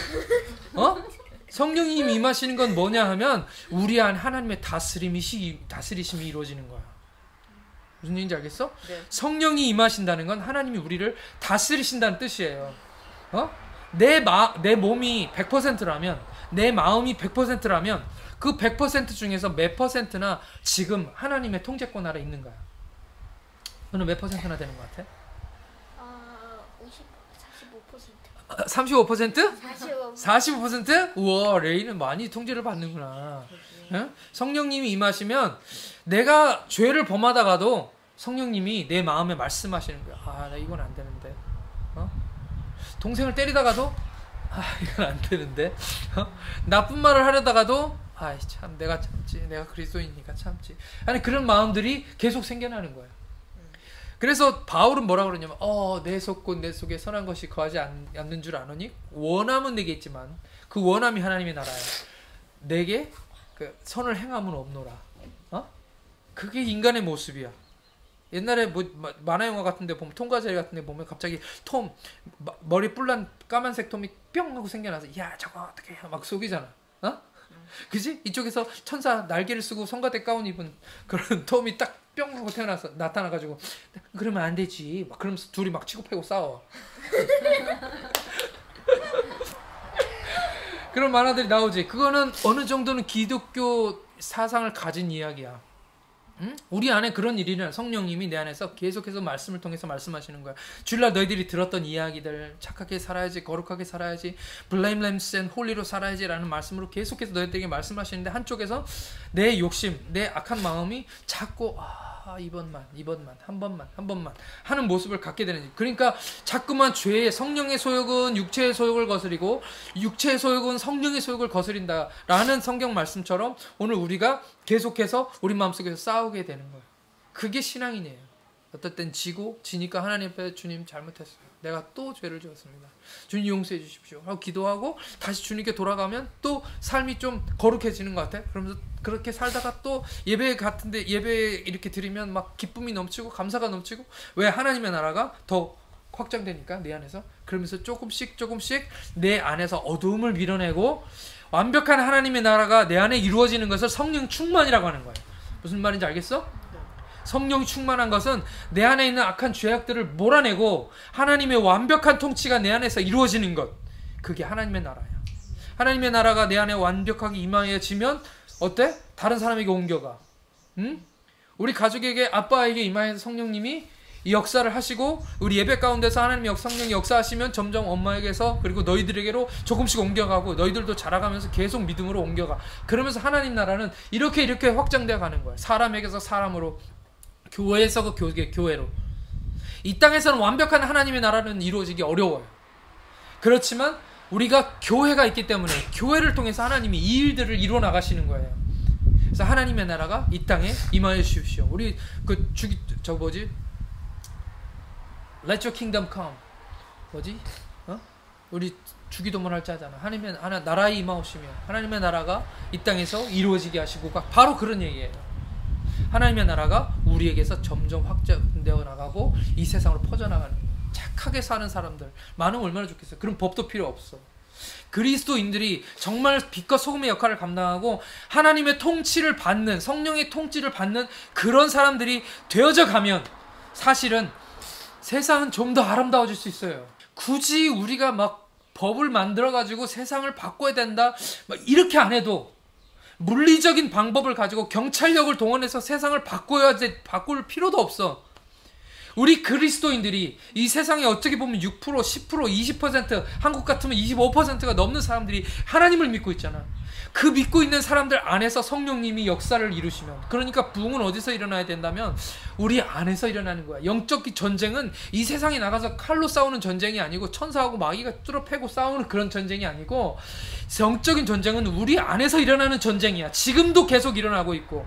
성령님이 임하시는 건 뭐냐 하면 우리 안 하나님의 다스리심이 이루어지는 거야. 무슨 얘기인지 알겠어? 네. 성령이 임하신다는 건 하나님이 우리를 다스리신다는 뜻이에요. 내 몸이 100%라면, 내 마음이 100%라면 그 100% 중에서 몇 %나 지금 하나님의 통제권 아래 있는 거야. 너는 몇 %나 되는 것 같아? 45%? 45%? 우와, 레이는 많이 통제를 받는구나. 응? 성령님이 임하시면 내가 죄를 범하다가도 성령님이 내 마음에 말씀하시는 거야. 나 이건 안 되는데. 동생을 때리다가도 이건 안 되는데. 나쁜 말을 하려다가도 참 내가 참지. 내가 그리스도인이니까 참지. 아니 그런 마음들이 계속 생겨나는 거야. 그래서 바울은 뭐라 그러냐면 내 속곧 내 속에 선한 것이 거하지 않는 줄 아노니 원함은 내게 있지만 그 원함이 하나님의 나라야. 내게 그 선을 행함은 없노라. 그게 인간의 모습이야. 옛날에 만화 영화 같은데 보면 톰과제리 같은데 보면 갑자기 머리 뿔난 까만색 톰이 뿅 하고 생겨나서 야 저거 어떻게 해 막 속이잖아. 그지? 이쪽에서 천사 날개를 쓰고 성가대 가운 입은 그런 톰이 딱 뿅 하고 나타나가지고 그러면 안 되지. 막 그러면서 둘이 막 치고 패고 싸워. 그런 만화들이 나오지. 그거는 어느 정도는 기독교 사상을 가진 이야기야. 응? 우리 안에 그런 일이는 성령님이 내 안에서 계속해서 말씀을 통해서 말씀하시는 거야. 주일날 너희들이 들었던 이야기들, 착하게 살아야지, 거룩하게 살아야지, blameless and holy로 살아야지 라는 말씀으로 계속해서 너희들에게 말씀하시는데 한쪽에서 내 욕심, 내 악한 마음이 자꾸 이번만 한 번만 하는 모습을 갖게 되는. 그러니까 자꾸만 죄의 성령의 소욕은 육체의 소욕을 거스리고 육체의 소욕은 성령의 소욕을 거스린다라는 성경 말씀처럼 오늘 우리가 계속해서 우리 마음속에서 싸우게 되는 거예요. 그게 신앙이네요. 어떨 땐 지니까 하나님 앞에 주님 잘못했어요. 내가 또 죄를 지었습니다. 주님 용서해 주십시오 하고 기도하고 다시 주님께 돌아가면 또 삶이 좀 거룩해지는 것 같아. 그러면서 그렇게 살다가 또 예배 같은데 예배 이렇게 드리면 막 기쁨이 넘치고 감사가 넘치고, 왜? 하나님의 나라가 더 확장되니까 내 안에서. 그러면서 조금씩 내 안에서 어두움을 밀어내고 완벽한 하나님의 나라가 내 안에 이루어지는 것을 성령 충만이라고 하는 거예요. 무슨 말인지 알겠어? 성령이 충만한 것은 내 안에 있는 악한 죄악들을 몰아내고 하나님의 완벽한 통치가 내 안에서 이루어지는 것. 그게 하나님의 나라야. 하나님의 나라가 내 안에 완벽하게 임하여지면 어때? 다른 사람에게 옮겨가. 응? 우리 가족에게, 아빠에게 임하여서 성령님이 이 역사를 하시고 우리 예배 가운데서 하나님의 성령이 역사하시면 점점 엄마에게서 그리고 너희들에게로 조금씩 옮겨가고 너희들도 자라가면서 계속 믿음으로 옮겨가. 그러면서 하나님 나라는 이렇게 확장되어 가는 거야. 사람에게서 사람으로, 교회에서 교회로. 이 땅에서는 완벽한 하나님의 나라는 이루어지기 어려워요. 그렇지만 우리가 교회가 있기 때문에 교회를 통해서 하나님이 이 일들을 이루어 나가시는 거예요. 그래서 하나님의 나라가 이 땅에 임하여 주십시오. 우리 Let your kingdom come. 우리 주기도문 할 때 하잖아. 하나님의 나라에 임하오시며 하나님의 나라가 이 땅에서 이루어지게 하시고, 바로 그런 얘기예요. 하나님의 나라가 우리에게서 점점 확장되어 나가고 이 세상으로 퍼져나가는 거예요. 착하게 사는 사람들 많으면 얼마나 좋겠어요. 그런 법도 필요 없어. 그리스도인들이 정말 빛과 소금의 역할을 감당하고 하나님의 통치를 받는, 성령의 통치를 받는 그런 사람들이 되어져 가면 사실은 세상은 좀 더 아름다워질 수 있어요. 굳이 우리가 막 법을 만들어 가지고 세상을 바꿔야 된다 막 이렇게 안 해도 물리적인 방법을 가지고 경찰력을 동원해서 세상을 바꿀 필요도 없어. 우리 그리스도인들이 이 세상에 어떻게 보면 6%, 10%, 20%, 한국 같으면 25%가 넘는 사람들이 하나님을 믿고 있잖아. 그 믿고 있는 사람들 안에서 성령님이 역사를 이루시면, 그러니까 부흥은 어디서 일어나야 된다면 우리 안에서 일어나는 거야. 영적 전쟁은 이 세상에 나가서 칼로 싸우는 전쟁이 아니고 천사하고 마귀가 뚫어 패고 싸우는 그런 전쟁이 아니고, 영적인 전쟁은 우리 안에서 일어나는 전쟁이야. 지금도 계속 일어나고 있고,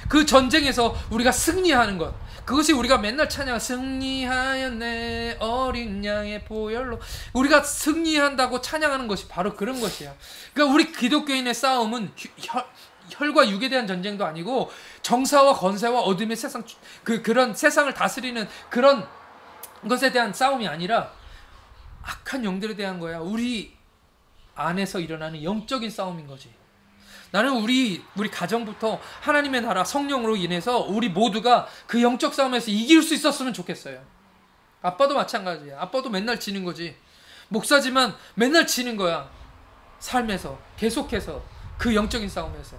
그 전쟁에서 우리가 승리하는 것, 그것이 우리가 맨날 찬양, 승리하였네 어린 양의 보혈로, 우리가 승리한다고 찬양하는 것이 바로 그런 것이야. 그러니까 우리 기독교인의 싸움은 혈과 육에 대한 전쟁도 아니고 정사와 건세와 어둠의 세상, 그런 세상을 다스리는 그런 것에 대한 싸움이 아니라 악한 영들에 대한 거야. 우리 안에서 일어나는 영적인 싸움인 거지. 나는 우리 가정부터 하나님의 나라 성령으로 인해서 우리 모두가 그 영적 싸움에서 이길 수 있었으면 좋겠어요. 아빠도 마찬가지야. 아빠도 맨날 지는 거지. 목사지만 맨날 지는 거야. 삶에서 계속해서 그 영적인 싸움에서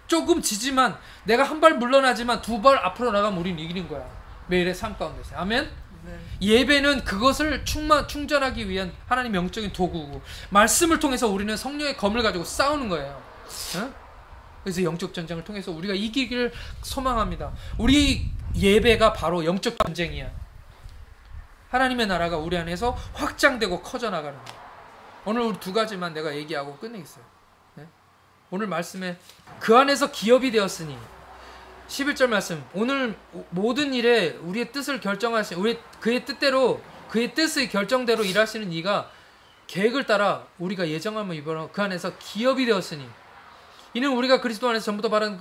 조금 지지만, 내가 한 발 물러나지만 두 발 앞으로 나가면 우린 이기는 거야. 매일의 삶 가운데서. 아멘? 네. 예배는 그것을 충전하기 위한 하나님 영적인 도구고, 말씀을 통해서 우리는 성령의 검을 가지고 싸우는 거예요. 어? 그래서 영적 전쟁을 통해서 우리가 이기기를 소망합니다. 우리 예배가 바로 영적 전쟁이야. 하나님의 나라가 우리 안에서 확장되고 커져나가는 거야. 오늘 우리 두 가지만 내가 얘기하고 끝내겠어요. 네? 오늘 말씀에 그 안에서 기업이 되었으니, 11절 말씀, 오늘 모든 일에 우리의 뜻을 결정하신, 그의 뜻대로, 그의 뜻의 결정대로 일하시는 이가 계획을 따라 우리가 예정함을 입어 그 안에서 기업이 되었으니, 이는 우리가 그리스도 안에서 전부터 바라는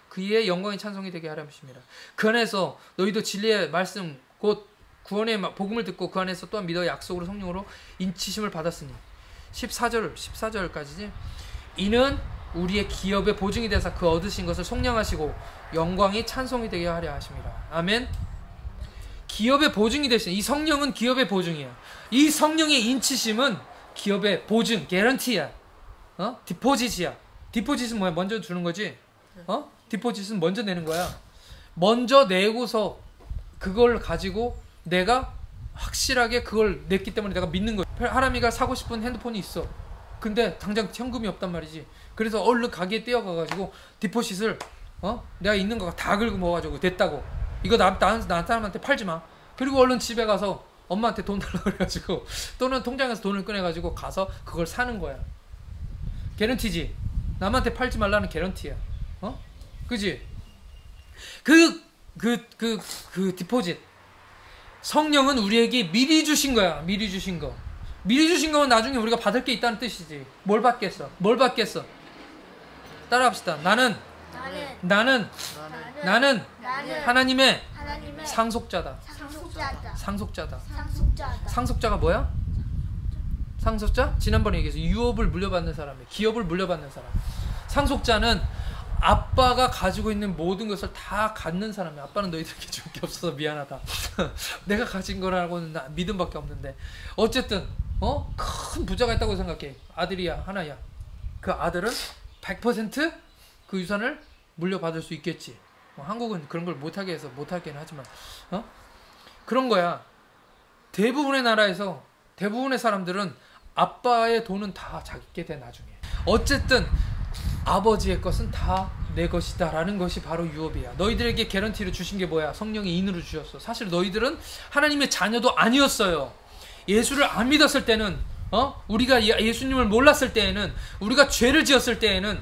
그의 영광의 찬송이 되게 하려 하십니다. 그 안에서 너희도 진리의 말씀 곧 구원의 복음을 듣고 그 안에서 또한 믿어 약속으로 성령으로 인치심을 받았으니, 14절까지지. 이는 우리의 기업의 보증이 되사 그 얻으신 것을 속량하시고 영광이 찬송이 되게 하려 하십니다. 아멘. 기업의 보증이 되신 이 성령은 기업의 보증이야. 이 성령의 인치심은 기업의 보증, 개런티야. 디포짓이야. 디포짓은 뭐야? 먼저 주는 거지. 디포짓은 먼저 내는 거야. 먼저 내고서 그걸 가지고 내가 확실하게 그걸 냈기 때문에 내가 믿는 거야. 하람이가 사고 싶은 핸드폰이 있어. 근데 당장 현금이 없단 말이지. 그래서 얼른 가게에 뛰어가가지고 디포짓을 내가 있는 거 다 긁어 먹어가지고 됐다고. 이거 나 사람한테 팔지 마. 그리고 얼른 집에 가서 엄마한테 돈 달라고 그래가지고, 또는 통장에서 돈을 꺼내가지고 가서 그걸 사는 거야. 개런티지. 남한테 팔지 말라는 개런티야. 그지? 그 디포짓. 성령은 우리에게 미리 주신 거야. 미리 주신 거. 미리 주신 거면 나중에 우리가 받을 게 있다는 뜻이지. 뭘 받겠어? 따라합시다. 나는 하나님의 상속자다. 상속자가 뭐야? 상속자? 지난번에 얘기했어. 유업을 물려받는 사람이에요. 기업을 물려받는 사람. 상속자는 아빠가 가지고 있는 모든 것을 다 갖는 사람이야. 아빠는 너희들에게 줄 게 없어서 미안하다. 내가 가진 거라고는 믿음밖에 없는데. 어쨌든 큰 부자가 있다고 생각해. 아들이야, 하나야. 그 아들은 100% 그 유산을 물려받을 수 있겠지. 한국은 그런 걸 못하게 해서 못하긴 하지만 그런 거야. 대부분의 나라에서 대부분의 사람들은 아빠의 돈은 다 자기게 돼. 나중에 어쨌든 아버지의 것은 다 내 것이다 라는 것이 바로 유업이야. 너희들에게 개런티를 주신 게 뭐야? 성령의 인으로 주셨어. 사실 너희들은 하나님의 자녀도 아니었어요. 예수를 안 믿었을 때는, 우리가 예수님을 몰랐을 때에는, 우리가 죄를 지었을 때에는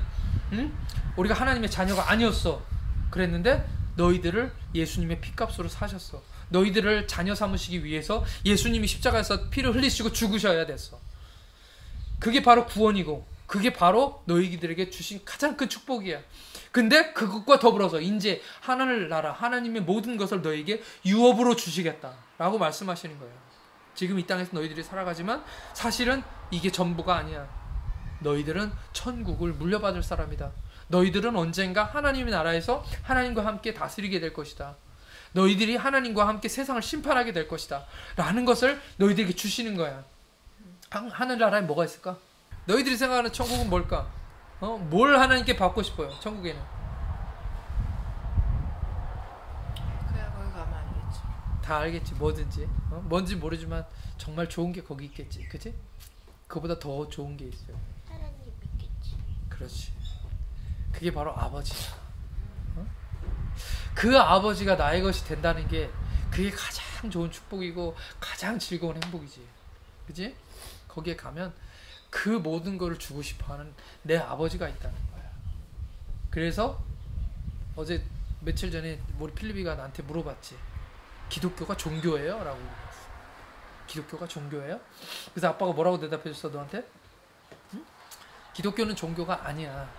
우리가 하나님의 자녀가 아니었어. 그랬는데 너희들을 예수님의 피값으로 사셨어. 너희들을 자녀 삼으시기 위해서 예수님이 십자가에서 피를 흘리시고 죽으셔야 됐어. 그게 바로 구원이고, 그게 바로 너희들에게 주신 가장 큰 축복이야. 근데 그것과 더불어서 이제 하늘나라 하나님의 모든 것을 너에게 유업으로 주시겠다 라고 말씀하시는 거예요. 지금 이 땅에서 너희들이 살아가지만 사실은 이게 전부가 아니야. 너희들은 천국을 물려받을 사람이다. 너희들은 언젠가 하나님의 나라에서 하나님과 함께 다스리게 될 것이다. 너희들이 하나님과 함께 세상을 심판하게 될 것이다 라는 것을 너희들에게 주시는 거야. 하늘나라에 뭐가 있을까? 너희들이 생각하는 천국은 뭘까? 뭘 하나님께 받고 싶어요? 천국에는 그냥 거기 가면 알겠지. 다 알겠지. 뭐든지 뭔지 모르지만 정말 좋은 게 거기 있겠지. 그치? 그보다 더 좋은 게 있어요. 하나님 믿겠지. 그렇지. 그게 바로 아버지야. 그 아버지가 나의 것이 된다는 게 그게 가장 좋은 축복이고 가장 즐거운 행복이지. 그치? 거기에 가면 그 모든 것을 주고 싶어하는 내 아버지가 있다는 거야. 그래서 어제 며칠 전에 우리 필리비가 나한테 물어봤지. 기독교가 종교예요? 라고 물어봤어. 기독교가 종교예요? 그래서 아빠가 뭐라고 대답해줬어 너한테? 응? 기독교는 종교가 아니야.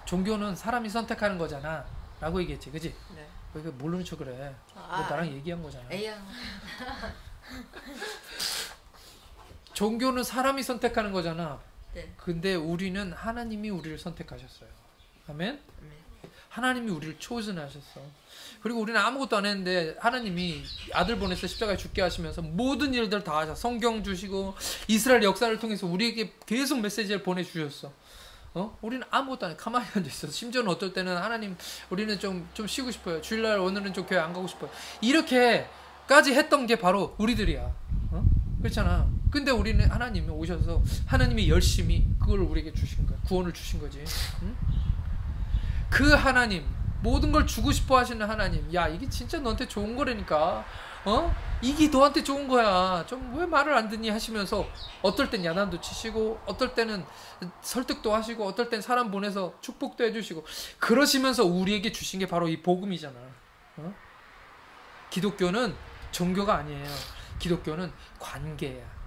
종교는 사람이 선택하는 거잖아 라고 얘기했지. 그치? 네. 왜 모르는 척을 해. 너 나랑 얘기한 거잖아. 에이야. 종교는 사람이 선택하는 거잖아. 네. 근데 우리는 하나님이 우리를 선택하셨어요. 아멘? 네. 하나님이 우리를 초전하셨어. 그리고 우리는 아무것도 안 했는데 하나님이 아들 보내서 십자가에 죽게 하시면서 모든 일들 다 하셔. 성경 주시고 이스라엘 역사를 통해서 우리에게 계속 메시지를 보내주셨어. 우리는 아무것도 안 해. 가만히 앉아있어. 심지어는 어떨 때는 하나님 우리는 좀 쉬고 싶어요. 주일날 오늘은 좀 교회 안 가고 싶어요. 이렇게까지 했던 게 바로 우리들이야. 그렇잖아. 근데 우리는 하나님이 오셔서 하나님이 열심히 그걸 우리에게 주신 거야. 구원을 주신 거지. 응? 그 하나님 모든 걸 주고 싶어 하시는 하나님. 야 이게 진짜 너한테 좋은 거라니까. 이게 너한테 좋은 거야. 좀 왜 말을 안 듣니 하시면서 어떨 땐 야단도 치시고 어떨 때는 설득도 하시고 어떨 땐 사람 보내서 축복도 해주시고 그러시면서 우리에게 주신 게 바로 이 복음이잖아. 기독교는 종교가 아니에요. 기독교는 관계야.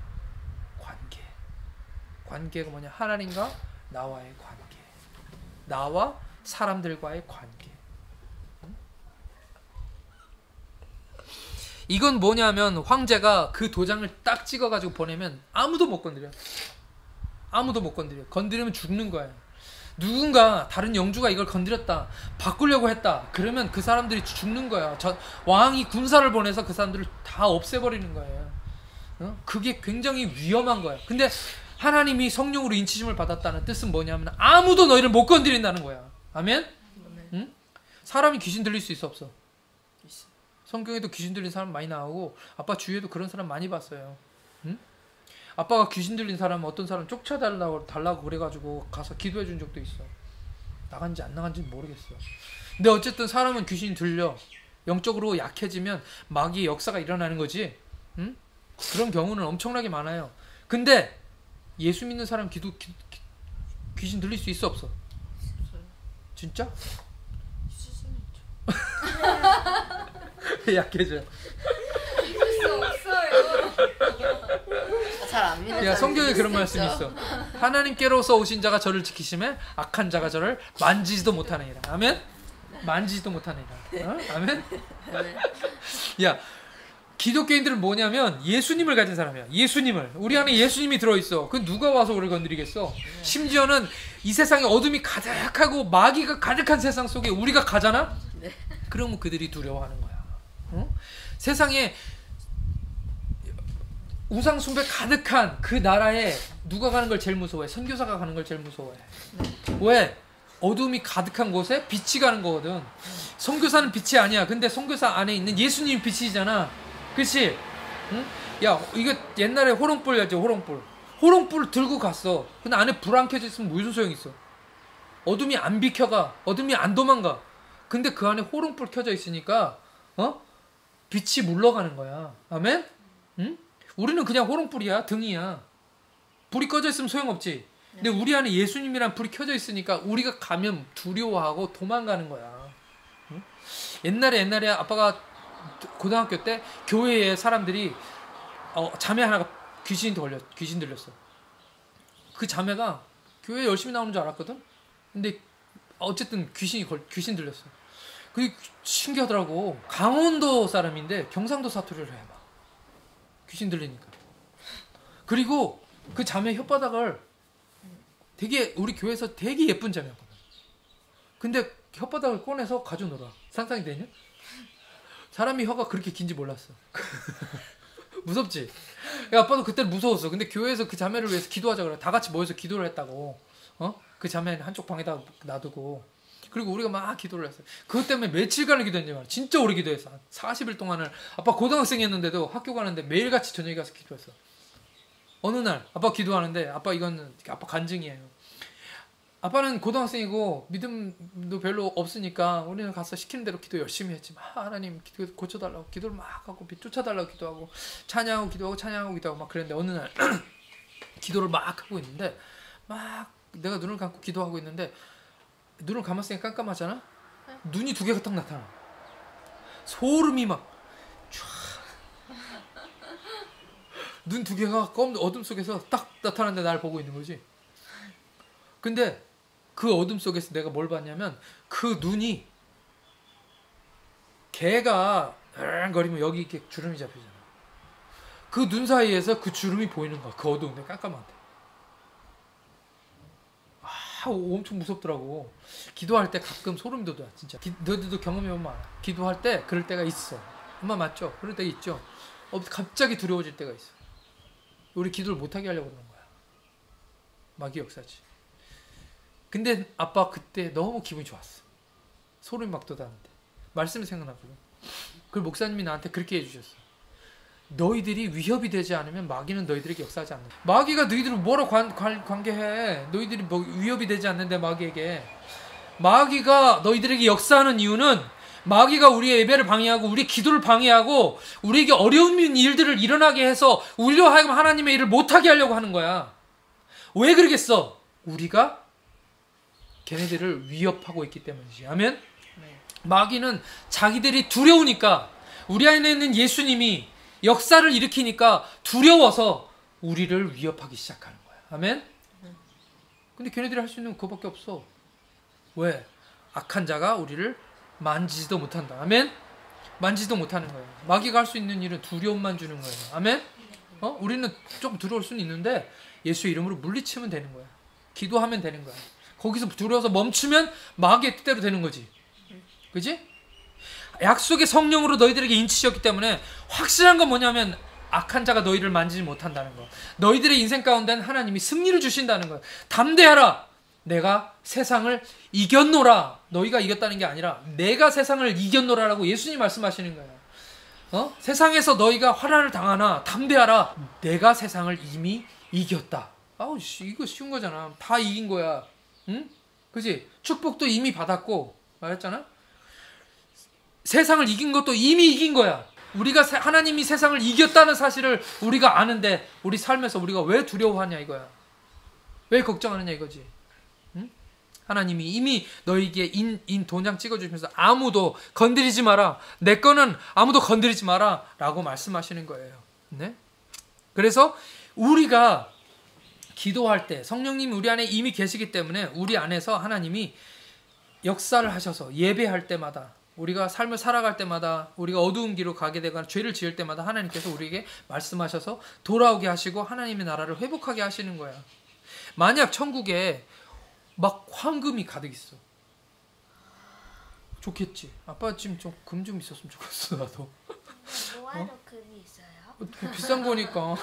관계가 뭐냐? 하나님과 나와의 관계. 나와 사람들과의 관계. 이건 뭐냐면 황제가 그 도장을 딱 찍어가지고 보내면 아무도 못 건드려. 건드리면 죽는 거야. 누군가 다른 영주가 이걸 건드렸다, 바꾸려고 했다, 그러면 그 사람들이 죽는 거야. 왕이 군사를 보내서 그 사람들을 다 없애버리는 거예요. 그게 굉장히 위험한 거야. 근데 하나님이 성령으로 인치심을 받았다는 뜻은 뭐냐면 아무도 너희를 못 건드린다는 거야. 아멘? 응? 사람이 귀신 들릴 수 있어 없어? 있어. 성경에도 귀신 들린 사람 많이 나오고 아빠 주위에도 그런 사람 많이 봤어요. 응? 아빠가 귀신 들린 사람 어떤 사람 쫓아달라고 그래가지고 가서 기도해 준 적도 있어. 나간지 안 나간지 모르겠어. 근데 어쨌든 사람은 귀신이 들려. 영적으로 약해지면 마귀의 역사가 일어나는 거지. 응? 그런 경우는 엄청나게 많아요. 근데 예수 믿는 사람 귀신 들릴 수 있어 없어? 없어요. 진짜? 있을 수는 있죠. 약해져. 믿을 수 없어요. 잘 안 믿는 야, 사람이 성경에 그런 있을 말씀이 수 있죠. 있어. 하나님께로서 오신 자가 저를 지키심에 악한 자가 저를 만지지도 못하느니라. 아멘? 만지지도 못하느니라. 아멘? 네. 야, 기독교인들은 뭐냐면 예수님을 가진 사람이야. 예수님을. 우리 안에 예수님이 들어있어. 그 누가 와서 우리를 건드리겠어? 심지어는 이 세상에 어둠이 가득하고 마귀가 가득한 세상 속에 우리가 가잖아? 네. 그러면 그들이 두려워하는 거야. 세상에 우상 숭배 가득한 그 나라에 누가 가는 걸 제일 무서워해? 선교사가 가는 걸 제일 무서워해. 왜? 어둠이 가득한 곳에 빛이 가는 거거든. 선교사는 빛이 아니야. 근데 선교사 안에 있는 예수님이 빛이잖아. 그치? 응? 야, 이거 옛날에 호롱불 알지? 호롱불 들고 갔어. 근데 안에 불 안 켜져 있으면 무슨 소용이 있어? 어둠이 안 비켜가. 어둠이 안 도망가. 근데 그 안에 호롱불 켜져 있으니까 빛이 물러가는 거야. 아멘? 응? 우리는 그냥 호롱불이야. 등이야. 불이 꺼져 있으면 소용없지. 근데 우리 안에 예수님이란 불이 켜져 있으니까 우리가 가면 두려워하고 도망가는 거야. 응? 옛날에 아빠가 고등학교 때 교회에 사람들이 자매 하나가 귀신 들렸어. 그 자매가 교회 열심히 나오는 줄 알았거든. 근데 어쨌든 귀신 들렸어. 그게 신기하더라고. 강원도 사람인데 경상도 사투리를 해 막. 귀신 들리니까. 그리고 그 자매 혓바닥을 되게 우리 교회에서 되게 예쁜 자매였거든. 근데 혓바닥을 꺼내서 가져놀아. 상상이 되냐? 사람이 혀가 그렇게 긴지 몰랐어. 무섭지? 야, 아빠도 그때 무서웠어. 근데 교회에서 그 자매를 위해서 기도하자 그래. 다 같이 모여서 기도를 했다고. 그 자매는 한쪽 방에다 놔두고. 그리고 우리가 막 기도를 했어요. 그것 때문에 며칠간을 기도했는지 말이야. 진짜 오래 기도했어. 40일 동안을. 아빠 고등학생이었는데도 학교 가는데 매일같이 저녁에 가서 기도했어. 어느 날 아빠 기도하는데 아빠 이건 아빠 간증이에요. 아빠는 고등학생이고 믿음도 별로 없으니까 우리는 가서 시키는 대로 기도 열심히 했지. 막 하나님 기도 고쳐달라고 기도를 막 하고 빛 쫓아달라고 기도하고 찬양하고 기도하고 막 그랬는데 어느 날 기도를 막 하고 있는데 막 내가 눈을 감고 기도하고 있는데 눈을 감았으니까 깜깜하잖아. 눈이 두 개가 딱 나타나. 소름이 막 눈 두 개가 검은 어둠 속에서 딱 나타나는데 날 보고 있는 거지. 근데 그 어둠 속에서 내가 뭘 봤냐면 그 눈이 개가 거리면 여기 이렇게 주름이 잡히잖아. 그 눈 사이에서 그 주름이 보이는 거야. 그 어두운데 깜깜한데. 엄청 무섭더라고. 기도할 때 가끔 소름 돋아 진짜. 너희들도 경험해보면 알아. 기도할 때 그럴 때가 있어. 엄마 맞죠? 그럴 때가 있죠. 갑자기 두려워질 때가 있어. 우리 기도를 못하게 하려고 그러는 거야. 마귀 역사지. 근데 아빠 그때 너무 기분이 좋았어. 소름이 막 돋았는데 말씀이 생각나거든. 그 목사님이 나한테 그렇게 해주셨어. 너희들이 위협이 되지 않으면 마귀는 너희들에게 역사하지 않는다. 마귀가 너희들을 뭐로 관계해. 너희들이 뭐 위협이 되지 않는데 마귀에게. 마귀가 너희들에게 역사하는 이유는 마귀가 우리의 예배를 방해하고 우리의 기도를 방해하고 우리에게 어려운 일들을 일어나게 해서 우리로 하여금 하나님의 일을 못하게 하려고 하는 거야. 왜 그러겠어? 우리가 걔네들을 위협하고 있기 때문이지. 아멘? 마귀는 자기들이 두려우니까 우리 안에 있는 예수님이 역사를 일으키니까 두려워서 우리를 위협하기 시작하는 거야. 아멘? 근데 걔네들이 할 수 있는 건 그거밖에 없어. 왜? 악한 자가 우리를 만지지도 못한다. 아멘? 만지지도 못하는 거예요. 마귀가 할 수 있는 일은 두려움만 주는 거예요. 아멘? 우리는 조금 두려울 수는 있는데 예수의 이름으로 물리치면 되는 거야. 기도하면 되는 거야. 거기서 두려워서 멈추면 마귀의 뜻대로 되는 거지. 그지? 약속의 성령으로 너희들에게 인치셨기 때문에 확실한 건 뭐냐면 악한 자가 너희를 만지지 못한다는 거. 너희들의 인생 가운데는 하나님이 승리를 주신다는 거야. 담대하라. 내가 세상을 이겼노라. 너희가 이겼다는 게 아니라 내가 세상을 이겼노라라고 예수님 말씀하시는 거야. 세상에서 너희가 화난을 당하나 담대하라. 내가 세상을 이미 이겼다. 아우, 이거 쉬운 거잖아. 다 이긴 거야. 응? 그지? 축복도 이미 받았고 말했잖아. 세상을 이긴 것도 이미 이긴 거야. 우리가 하나님이 세상을 이겼다는 사실을 우리가 아는데 우리 삶에서 우리가 왜 두려워하냐 이거야. 왜 걱정하느냐 이거지. 응? 하나님이 이미 너희에게 인 도장 찍어주면서 아무도 건드리지 마라. 내 거는 아무도 건드리지 마라 라고 말씀하시는 거예요. 네? 그래서 우리가 기도할 때 성령님이 우리 안에 이미 계시기 때문에 우리 안에서 하나님이 역사를 하셔서 예배할 때마다 우리가 삶을 살아갈 때마다 우리가 어두운 길로 가게 되거나 죄를 지을 때마다 하나님께서 우리에게 말씀하셔서 돌아오게 하시고 하나님의 나라를 회복하게 하시는 거야. 만약 천국에 막 황금이 가득 있어. 좋겠지. 아빠 지금 좀 금 좀 있었으면 좋겠어 나도. 뭐하러 금이 있어요? 비싼 거니까.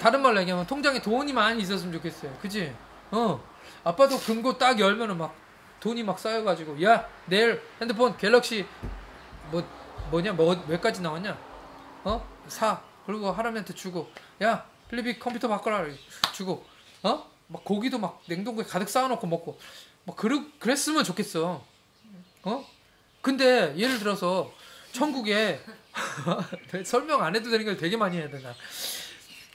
다른 말로 얘기하면 통장에 돈이 많이 있었으면 좋겠어요. 그치? 아빠도 금고 딱 열면은 막 돈이 막 쌓여가지고 야 내일 핸드폰 갤럭시 몇까지 나왔냐? 사. 그리고 할아버지한테 주고 야 필리핀 컴퓨터 바꿔라 주고 막 고기도 막 냉동고에 가득 쌓아놓고 먹고 막 그랬으면 좋겠어. 근데 예를 들어서 천국에 설명 안 해도 되는 걸 되게 많이 해야 되나.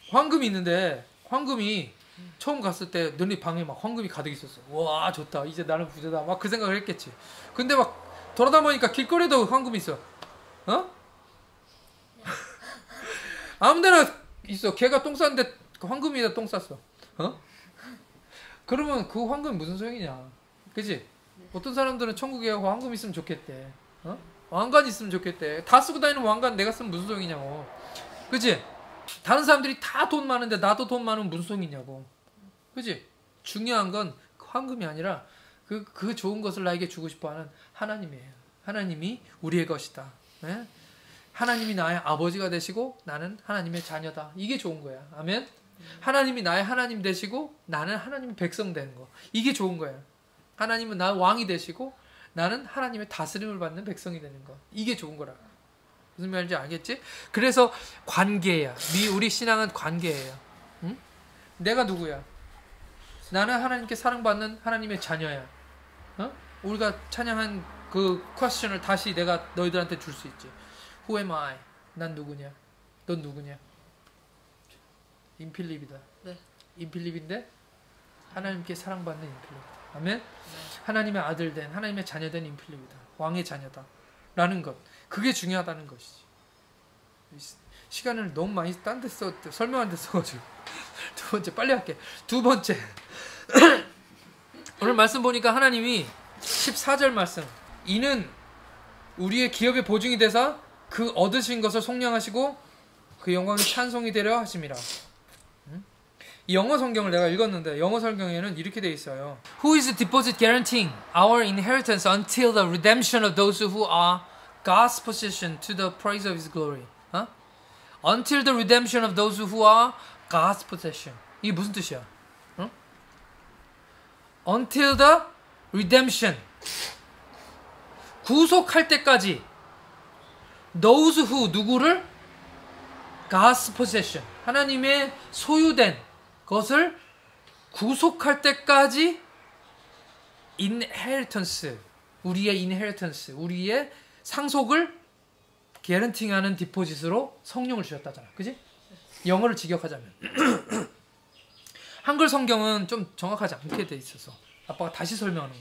황금이 있는데 황금이 처음 갔을 때 너네 방에 막 황금이 가득 있었어. 와 좋다. 이제 나는 부자다. 막 그 생각을 했겠지. 근데 막 돌아다 보니까 길거리에도 황금이 있어. 아무데나 있어. 걔가 똥 쌌는데 황금이다 똥 쌌어. 그러면 그 황금이 무슨 소용이냐? 그지? 어떤 사람들은 천국에 황금 있으면 좋겠대. 왕관 있으면 좋겠대. 다 쓰고 다니는 왕관 내가 쓰면 무슨 소용이냐고. 그지? 다른 사람들이 다 돈 많은데 나도 돈 많으면 무슨 소용이냐고. 그지? 중요한 건 황금이 아니라 그 좋은 것을 나에게 주고 싶어하는 하나님이에요. 하나님이 우리의 것이다. 네? 하나님이 나의 아버지가 되시고 나는 하나님의 자녀다. 이게 좋은 거야. 아멘? 하나님이 나의 하나님 되시고 나는 하나님의 백성 되는 거. 이게 좋은 거야. 하나님은 나의 왕이 되시고 나는 하나님의 다스림을 받는 백성이 되는 거. 이게 좋은 거라. 무슨 말인지 알겠지? 그래서 관계야. 우리 신앙은 관계예요. 응? 내가 누구야? 나는 하나님께 사랑받는 하나님의 자녀야. 우리가 찬양한 그 퀘스천을 다시 내가 너희들한테 줄 수 있지. Who am I? 난 누구냐? 넌 누구냐? 인필립이다. 네. 인필립인데 하나님께 사랑받는 인필립. 아멘? 하나님의 아들 된 하나님의 자녀 된 인필립이다. 왕의 자녀다. 라는 것. 그게 중요하다는 것이지. 시간을 너무 많이 딴 데 설명한 데 써가지고 두 번째 빨리 할게. 두 번째 오늘 말씀 보니까 하나님이 14절 말씀 이는 우리의 기업의 보증이 되사 그 얻으신 것을 속량하시고 그 영광이 찬송이 되려 하심이라. 이 영어 성경을 내가 읽었는데 영어 성경에는 이렇게 돼 있어요. Who is the deposit guaranteeing our inheritance until the redemption of those who are God's possession to the praise of His glory. Until the redemption of those who are God's possession. 이게 무슨 뜻이야? Until the redemption. 구속할 때까지. Those who 누구를? God's possession. 하나님의 소유된 것을 구속할 때까지 inheritance. 우리의 inheritance. 우리의 상속을 개런팅하는 디포짓으로 성령을 주셨다잖아. 그지? 영어를 직역하자면. 한글 성경은 좀 정확하지 않게 돼 있어서 아빠가 다시 설명하는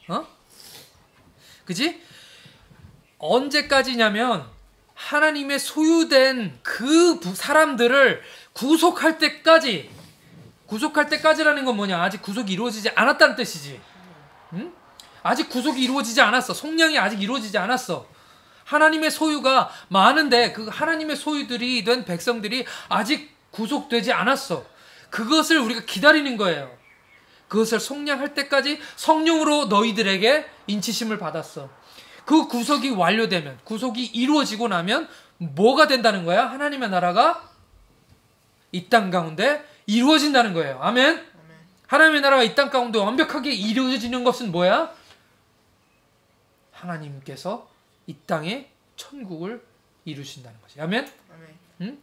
거야. 그지? 언제까지냐면 하나님의 소유된 그 사람들을 구속할 때까지. 구속할 때까지라는 건 뭐냐? 아직 구속이 이루어지지 않았다는 뜻이지. 응? 아직 구속이 이루어지지 않았어. 속량이 아직 이루어지지 않았어. 하나님의 소유가 많은데 그 하나님의 소유들이 된 백성들이 아직 구속되지 않았어. 그것을 우리가 기다리는 거예요. 그것을 속량할 때까지 성령으로 너희들에게 인치심을 받았어. 그 구속이 완료되면, 구속이 이루어지고 나면 뭐가 된다는 거야? 하나님의 나라가 이 땅 가운데 이루어진다는 거예요. 아멘? 하나님의 나라가 이 땅 가운데 완벽하게 이루어지는 것은 뭐야? 하나님께서 이 땅에 천국을 이루신다는 것이. 아멘? 응?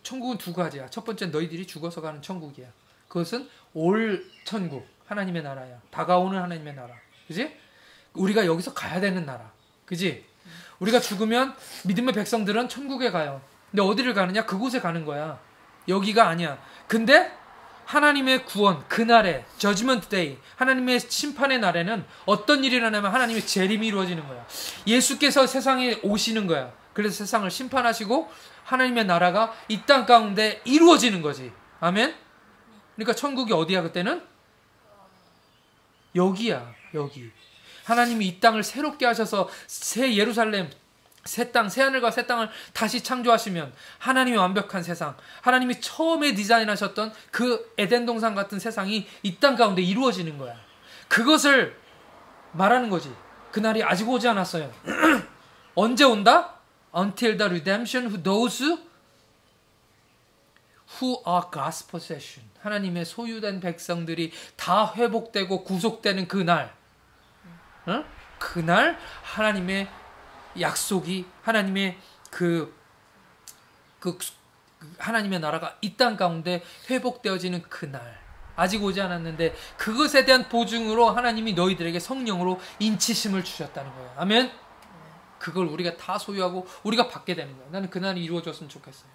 천국은 두 가지야. 첫 번째는 너희들이 죽어서 가는 천국이야. 그것은 올 천국, 하나님의 나라야. 다가오는 하나님의 나라. 그지? 우리가 여기서 가야 되는 나라. 그지? 우리가 죽으면 믿음의 백성들은 천국에 가요. 근데 어디를 가느냐? 그곳에 가는 거야. 여기가 아니야. 근데 하나님의 구원, 그날에 저지먼트 데이, 하나님의 심판의 날에는 어떤 일이 일어나면 하나님의 재림이 이루어지는 거야. 예수께서 세상에 오시는 거야. 그래서 세상을 심판하시고 하나님의 나라가 이 땅 가운데 이루어지는 거지. 아멘? 그러니까 천국이 어디야 그때는? 여기야. 여기. 하나님이 이 땅을 새롭게 하셔서 새 예루살렘, 새 땅, 새 하늘과 새 땅을 다시 창조하시면 하나님의 완벽한 세상, 하나님이 처음에 디자인하셨던 그 에덴 동산 같은 세상이 이 땅 가운데 이루어지는 거야. 그것을 말하는 거지. 그날이 아직 오지 않았어요. 언제 온다? Until the redemption of those who are God's possession. 하나님의 소유된 백성들이 다 회복되고 구속되는 그날. 그날 하나님의 약속이, 하나님의 하나님의 나라가 이 땅 가운데 회복되어지는 그날. 아직 오지 않았는데 그것에 대한 보증으로 하나님이 너희들에게 성령으로 인치심을 주셨다는 거예요. 아멘? 그걸 우리가 다 소유하고 우리가 받게 되는 거예요. 나는 그날이 이루어졌으면 좋겠어요.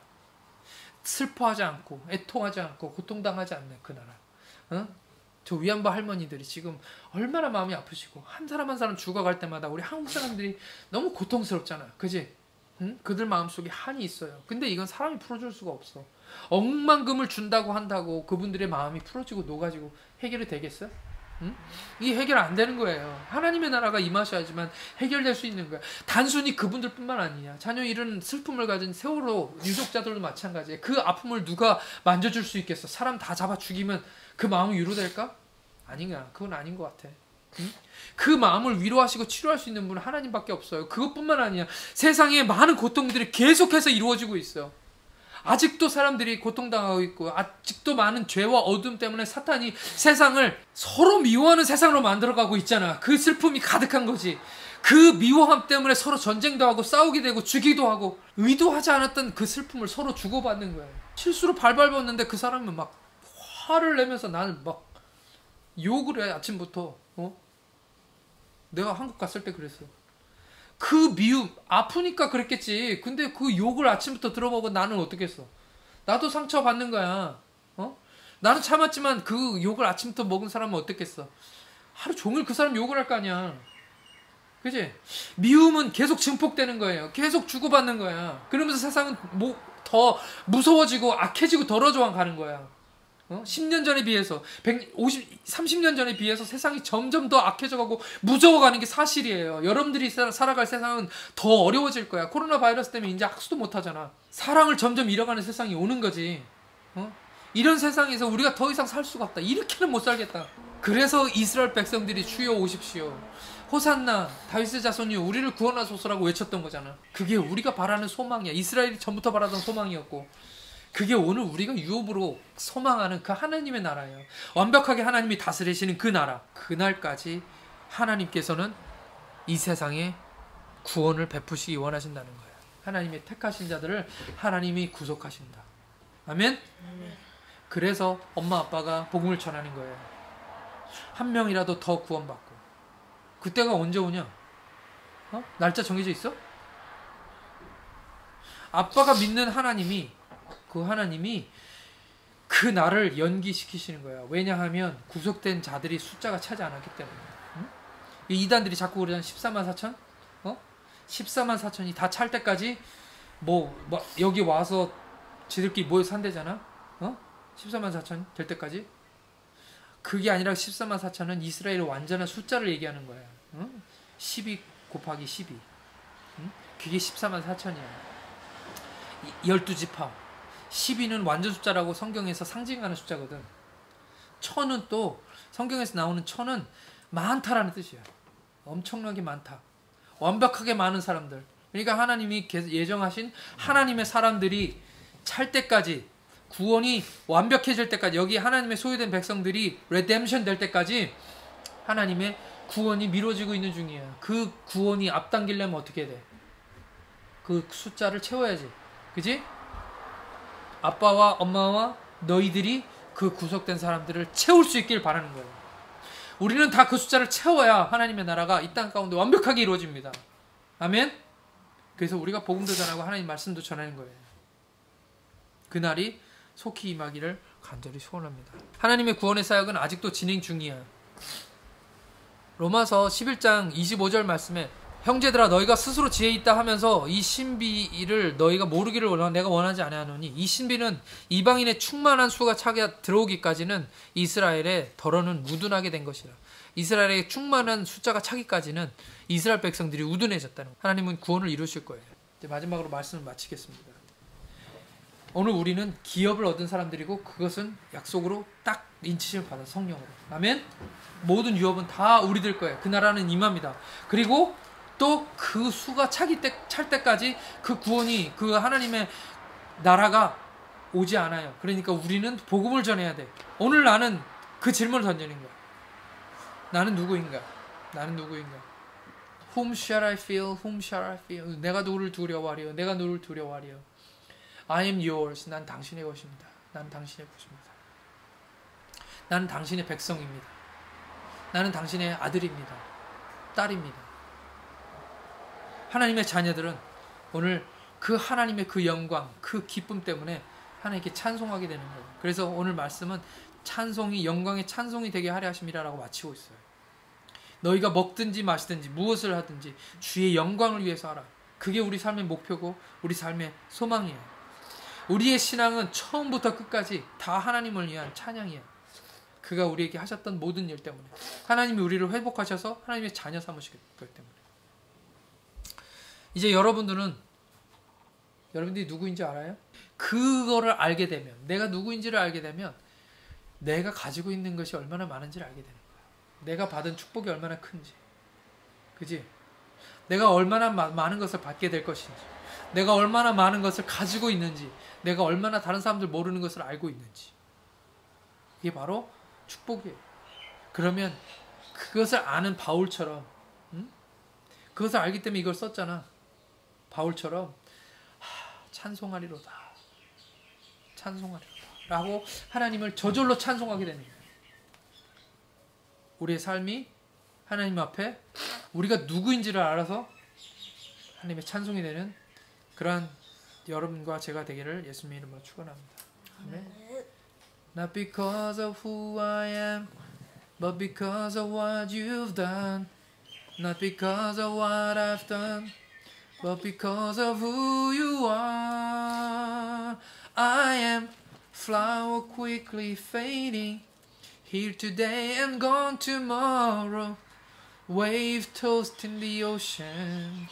슬퍼하지 않고 애통하지 않고 고통당하지 않는 그 나라. 저 위안부 할머니들이 지금 얼마나 마음이 아프시고 한 사람 한 사람 죽어갈 때마다 우리 한국 사람들이 너무 고통스럽잖아요. 그지? 응? 그들 마음속에 한이 있어요. 근데 이건 사람이 풀어줄 수가 없어. 억만금을 준다고 한다고 그분들의 마음이 풀어지고 녹아지고 해결이 되겠어요? 응? 이 해결 안 되는 거예요. 하나님의 나라가 임하셔야지만 해결될 수 있는 거야. 단순히 그분들뿐만 아니야. 자녀 잃은 슬픔을 가진 세월호 유족자들도 마찬가지예요. 그 아픔을 누가 만져줄 수 있겠어? 사람 다 잡아 죽이면 그 마음이 위로될까? 아닌가? 그건 아닌 것 같아. 응? 그 마음을 위로하시고 치료할 수 있는 분은 하나님밖에 없어요. 그것뿐만 아니야. 세상에 많은 고통들이 계속해서 이루어지고 있어요. 아직도 사람들이 고통당하고 있고 아직도 많은 죄와 어둠 때문에 사탄이 세상을 서로 미워하는 세상으로 만들어가고 있잖아. 그 슬픔이 가득한 거지. 그 미워함 때문에 서로 전쟁도 하고 싸우게 되고 죽이도 하고 의도하지 않았던 그 슬픔을 서로 주고받는 거야. 실수로 밟았는데 그 사람은 막 화를 내면서 나를 막 욕을 해. 아침부터. 내가 한국 갔을 때 그랬어. 그 미움, 아프니까 그랬겠지. 근데 그 욕을 아침부터 들어보고 나는 어떻게 했어? 나도 상처받는 거야. 나는 참았지만 그 욕을 아침부터 먹은 사람은 어떻겠어? 하루 종일 그 사람 욕을 할 거 아니야. 그치? 미움은 계속 증폭되는 거예요. 계속 주고받는 거야. 그러면서 세상은 더 무서워지고 악해지고 더러워져 가는 거야. 10년 전에 비해서 30년 전에 비해서 세상이 점점 더 악해져가고 무서워가는 게 사실이에요. 여러분들이 살아갈 세상은 더 어려워질 거야. 코로나 바이러스 때문에 이제 학수도 못하잖아. 사랑을 점점 잃어가는 세상이 오는 거지. 이런 세상에서 우리가 더 이상 살 수가 없다. 이렇게는 못 살겠다. 그래서 이스라엘 백성들이 주여 오십시오. 호산나 다윗의 자손이여 우리를 구원하소서라고 외쳤던 거잖아. 그게 우리가 바라는 소망이야. 이스라엘이 전부터 바라던 소망이었고 그게 오늘 우리가 유업으로 소망하는 그 하나님의 나라예요. 완벽하게 하나님이 다스리시는 그 나라. 그날까지 하나님께서는 이 세상에 구원을 베푸시기 원하신다는 거예요. 하나님의 택하신 자들을 하나님이 구속하신다. 아멘? 그래서 엄마 아빠가 복음을 전하는 거예요. 한 명이라도 더 구원받고. 그때가 언제 오냐? 날짜 정해져 있어? 아빠가 믿는 하나님이 그 날을 연기시키시는 거야. 왜냐하면 구속된 자들이 숫자가 차지 않았기 때문에. 이 이단들이 자꾸 그러잖아. 14만 4천? 14만 4천이 다 찰 때까지 여기 와서 지들끼리 모여서 산대잖아. 14만 4천 될 때까지. 그게 아니라 14만 4천은 이스라엘의 완전한 숫자를 얘기하는 거야. 12 곱하기 12. 그게 14만 4천이야. 12지파. 12는 완전 숫자라고 성경에서 상징하는 숫자거든. 천은 또 성경에서 나오는 천은 많다라는 뜻이야. 엄청나게 많다. 완벽하게 많은 사람들. 그러니까 하나님이 예정하신 하나님의 사람들이 찰 때까지, 구원이 완벽해질 때까지, 여기 하나님의 소유된 백성들이 레뎀션 될 때까지 하나님의 구원이 미뤄지고 있는 중이야. 그 구원이 앞당기려면 어떻게 돼? 그 숫자를 채워야지. 그지? 아빠와 엄마와 너희들이 그 구속된 사람들을 채울 수 있길 바라는 거예요. 우리는 다 그 숫자를 채워야 하나님의 나라가 이 땅 가운데 완벽하게 이루어집니다. 아멘? 그래서 우리가 복음도 전하고 하나님 말씀도 전하는 거예요. 그날이 속히 임하기를 간절히 소원합니다. 하나님의 구원의 사역은 아직도 진행 중이야. 로마서 11장 25절 말씀에 형제들아 너희가 스스로 지혜 있다 하면서 이 신비를 너희가 모르기를 내가 원하지 아니하노니 이 신비는 이방인의 충만한 수가 차게 들어오기까지는 이스라엘의 덜어는 우둔하게 된 것이라. 이스라엘의 충만한 숫자가 차기까지는 이스라엘 백성들이 우둔해졌다는 거예요. 하나님은 구원을 이루실 거예요. 이제 마지막으로 말씀을 마치겠습니다. 오늘 우리는 기업을 얻은 사람들이고 그것은 약속으로 딱 인치심을 받은 성령으로. 아멘? 모든 유업은 다 우리들 거예요. 그 나라는 임합니다. 그리고 또 그 수가 찰 때까지 그 구원이, 그 하나님의 나라가 오지 않아요. 그러니까 우리는 복음을 전해야 돼. 오늘 나는 그 질문을 던지는 거야. 나는 누구인가? 나는 누구인가? Whom shall I fear? Whom shall I fear? 내가 누구를 두려워하리요? 내가 누구를 두려워하리요? I am yours. 난 당신의 것입니다. 난 당신의 것입니다. 나는 당신의 백성입니다. 나는 당신의 아들입니다. 딸입니다. 하나님의 자녀들은 오늘 그 하나님의 그 영광, 그 기쁨 때문에 하나님께 찬송하게 되는 거예요. 그래서 오늘 말씀은 찬송이, 영광의 찬송이 되게 하려 하심이라고 마치고 있어요. 너희가 먹든지 마시든지 무엇을 하든지 주의 영광을 위해서 하라. 그게 우리 삶의 목표고 우리 삶의 소망이에요. 우리의 신앙은 처음부터 끝까지 다 하나님을 위한 찬양이야. 그가 우리에게 하셨던 모든 일 때문에. 하나님이 우리를 회복하셔서 하나님의 자녀 삼으시기 때문에. 이제 여러분들이 누구인지 알아요? 그거를 알게 되면, 내가 누구인지를 알게 되면 내가 가지고 있는 것이 얼마나 많은지를 알게 되는 거야. 내가 받은 축복이 얼마나 큰지. 그지? 내가 얼마나 많은 것을 받게 될 것인지, 내가 얼마나 많은 것을 가지고 있는지, 내가 얼마나 다른 사람들 모르는 것을 알고 있는지. 이게 바로 축복이에요. 그러면 그것을 아는 바울처럼, 그것을 알기 때문에 이걸 썼잖아. 바울처럼 찬송하리로다, 찬송하리로다 라고 하나님을 저절로 찬송하게 되는 거예요. 우리의 삶이 하나님 앞에 우리가 누구인지를 알아서 하나님의 찬송이 되는 그러한 여러분과 제가 되기를 예수님의 이름으로 축원합니다. 아멘. Not because of who I am, but because of what you've done. Not because of what I've done, but because of who you are. I am flower quickly fading, here today and gone tomorrow. Wave tossed in the ocean,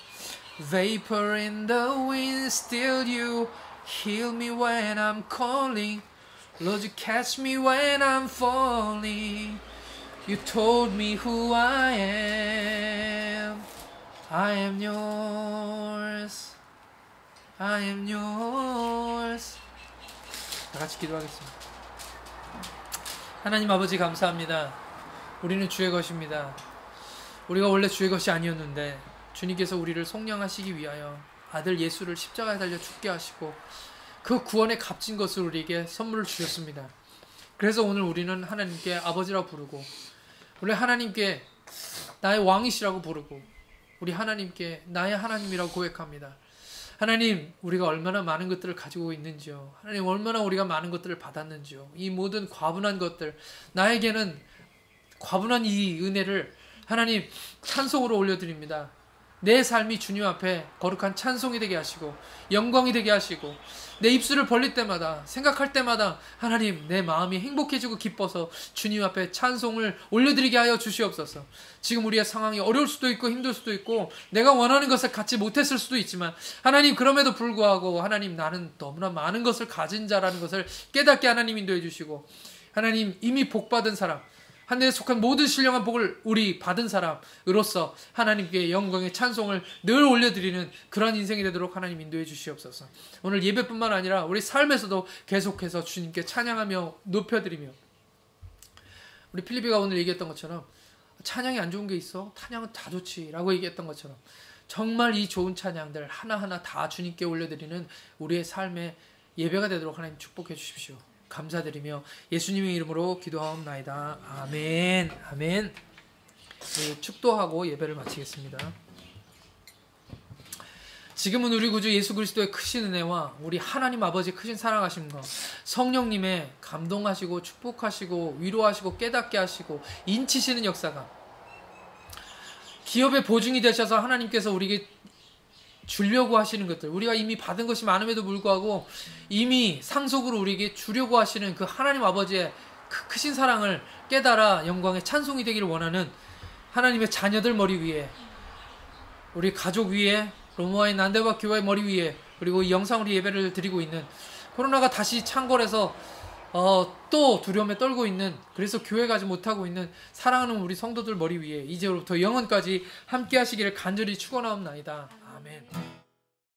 vapor in the wind. Still you heal me when I'm calling. Lord, you catch me when I'm falling. You told me who I am. I am yours. I am yours. 다 같이 기도하겠습니다. 하나님 아버지 감사합니다. 우리는 주의 것입니다. 우리가 원래 주의 것이 아니었는데 주님께서 우리를 속량하시기 위하여 아들 예수를 십자가에 달려 죽게 하시고 그 구원의 값진 것을 우리에게 선물을 주셨습니다. 그래서 오늘 우리는 하나님께 아버지라고 부르고, 우리 하나님께 나의 왕이시라고 부르고, 우리 하나님께 나의 하나님이라고 고백합니다. 하나님, 우리가 얼마나 많은 것들을 가지고 있는지요. 하나님, 얼마나 우리가 많은 것들을 받았는지요. 이 모든 과분한 것들, 나에게는 과분한 이 은혜를 하나님 찬송으로 올려드립니다. 내 삶이 주님 앞에 거룩한 찬송이 되게 하시고 영광이 되게 하시고, 내 입술을 벌릴 때마다, 생각할 때마다 하나님 내 마음이 행복해지고 기뻐서 주님 앞에 찬송을 올려드리게 하여 주시옵소서. 지금 우리의 상황이 어려울 수도 있고 힘들 수도 있고 내가 원하는 것을 갖지 못했을 수도 있지만 하나님, 그럼에도 불구하고 하나님, 나는 너무나 많은 것을 가진 자라는 것을 깨닫게 하나님 인도해 주시고, 하나님 이미 복받은 사람, 하늘에 속한 모든 신령한 복을 우리 받은 사람으로서 하나님께 영광의 찬송을 늘 올려드리는 그런 인생이 되도록 하나님 인도해 주시옵소서. 오늘 예배뿐만 아니라 우리 삶에서도 계속해서 주님께 찬양하며 높여드리며, 우리 필리비가 오늘 얘기했던 것처럼 찬양이 안 좋은 게 있어? 찬양은 다 좋지 라고 얘기했던 것처럼 정말 이 좋은 찬양들 하나하나 다 주님께 올려드리는 우리의 삶의 예배가 되도록 하나님 축복해 주십시오. 감사드리며 예수님의 이름으로 기도하옵나이다. 아멘. 아멘. 네, 축도하고 예배를 마치겠습니다. 지금은 우리 구주 예수 그리스도의 크신 은혜와 우리 하나님 아버지의 크신 사랑하심과 성령님의 감동하시고 축복하시고 위로하시고 깨닫게 하시고 인치시는 역사가 기업의 보증이 되셔서 하나님께서 우리에게 주려고 하시는 것들, 우리가 이미 받은 것이 많음에도 불구하고 이미 상속으로 우리에게 주려고 하시는 그 하나님 아버지의 그 크신 사랑을 깨달아 영광의 찬송이 되기를 원하는 하나님의 자녀들 머리 위에, 우리 가족 위에, 로마의 난데바 교회 머리 위에, 그리고 이 영상으로 예배를 드리고 있는, 코로나가 다시 창궐해서 또 두려움에 떨고 있는, 그래서 교회 가지 못하고 있는 사랑하는 우리 성도들 머리 위에 이제부터 영원까지 함께 하시기를 간절히 축원하옵나이다. 아멘.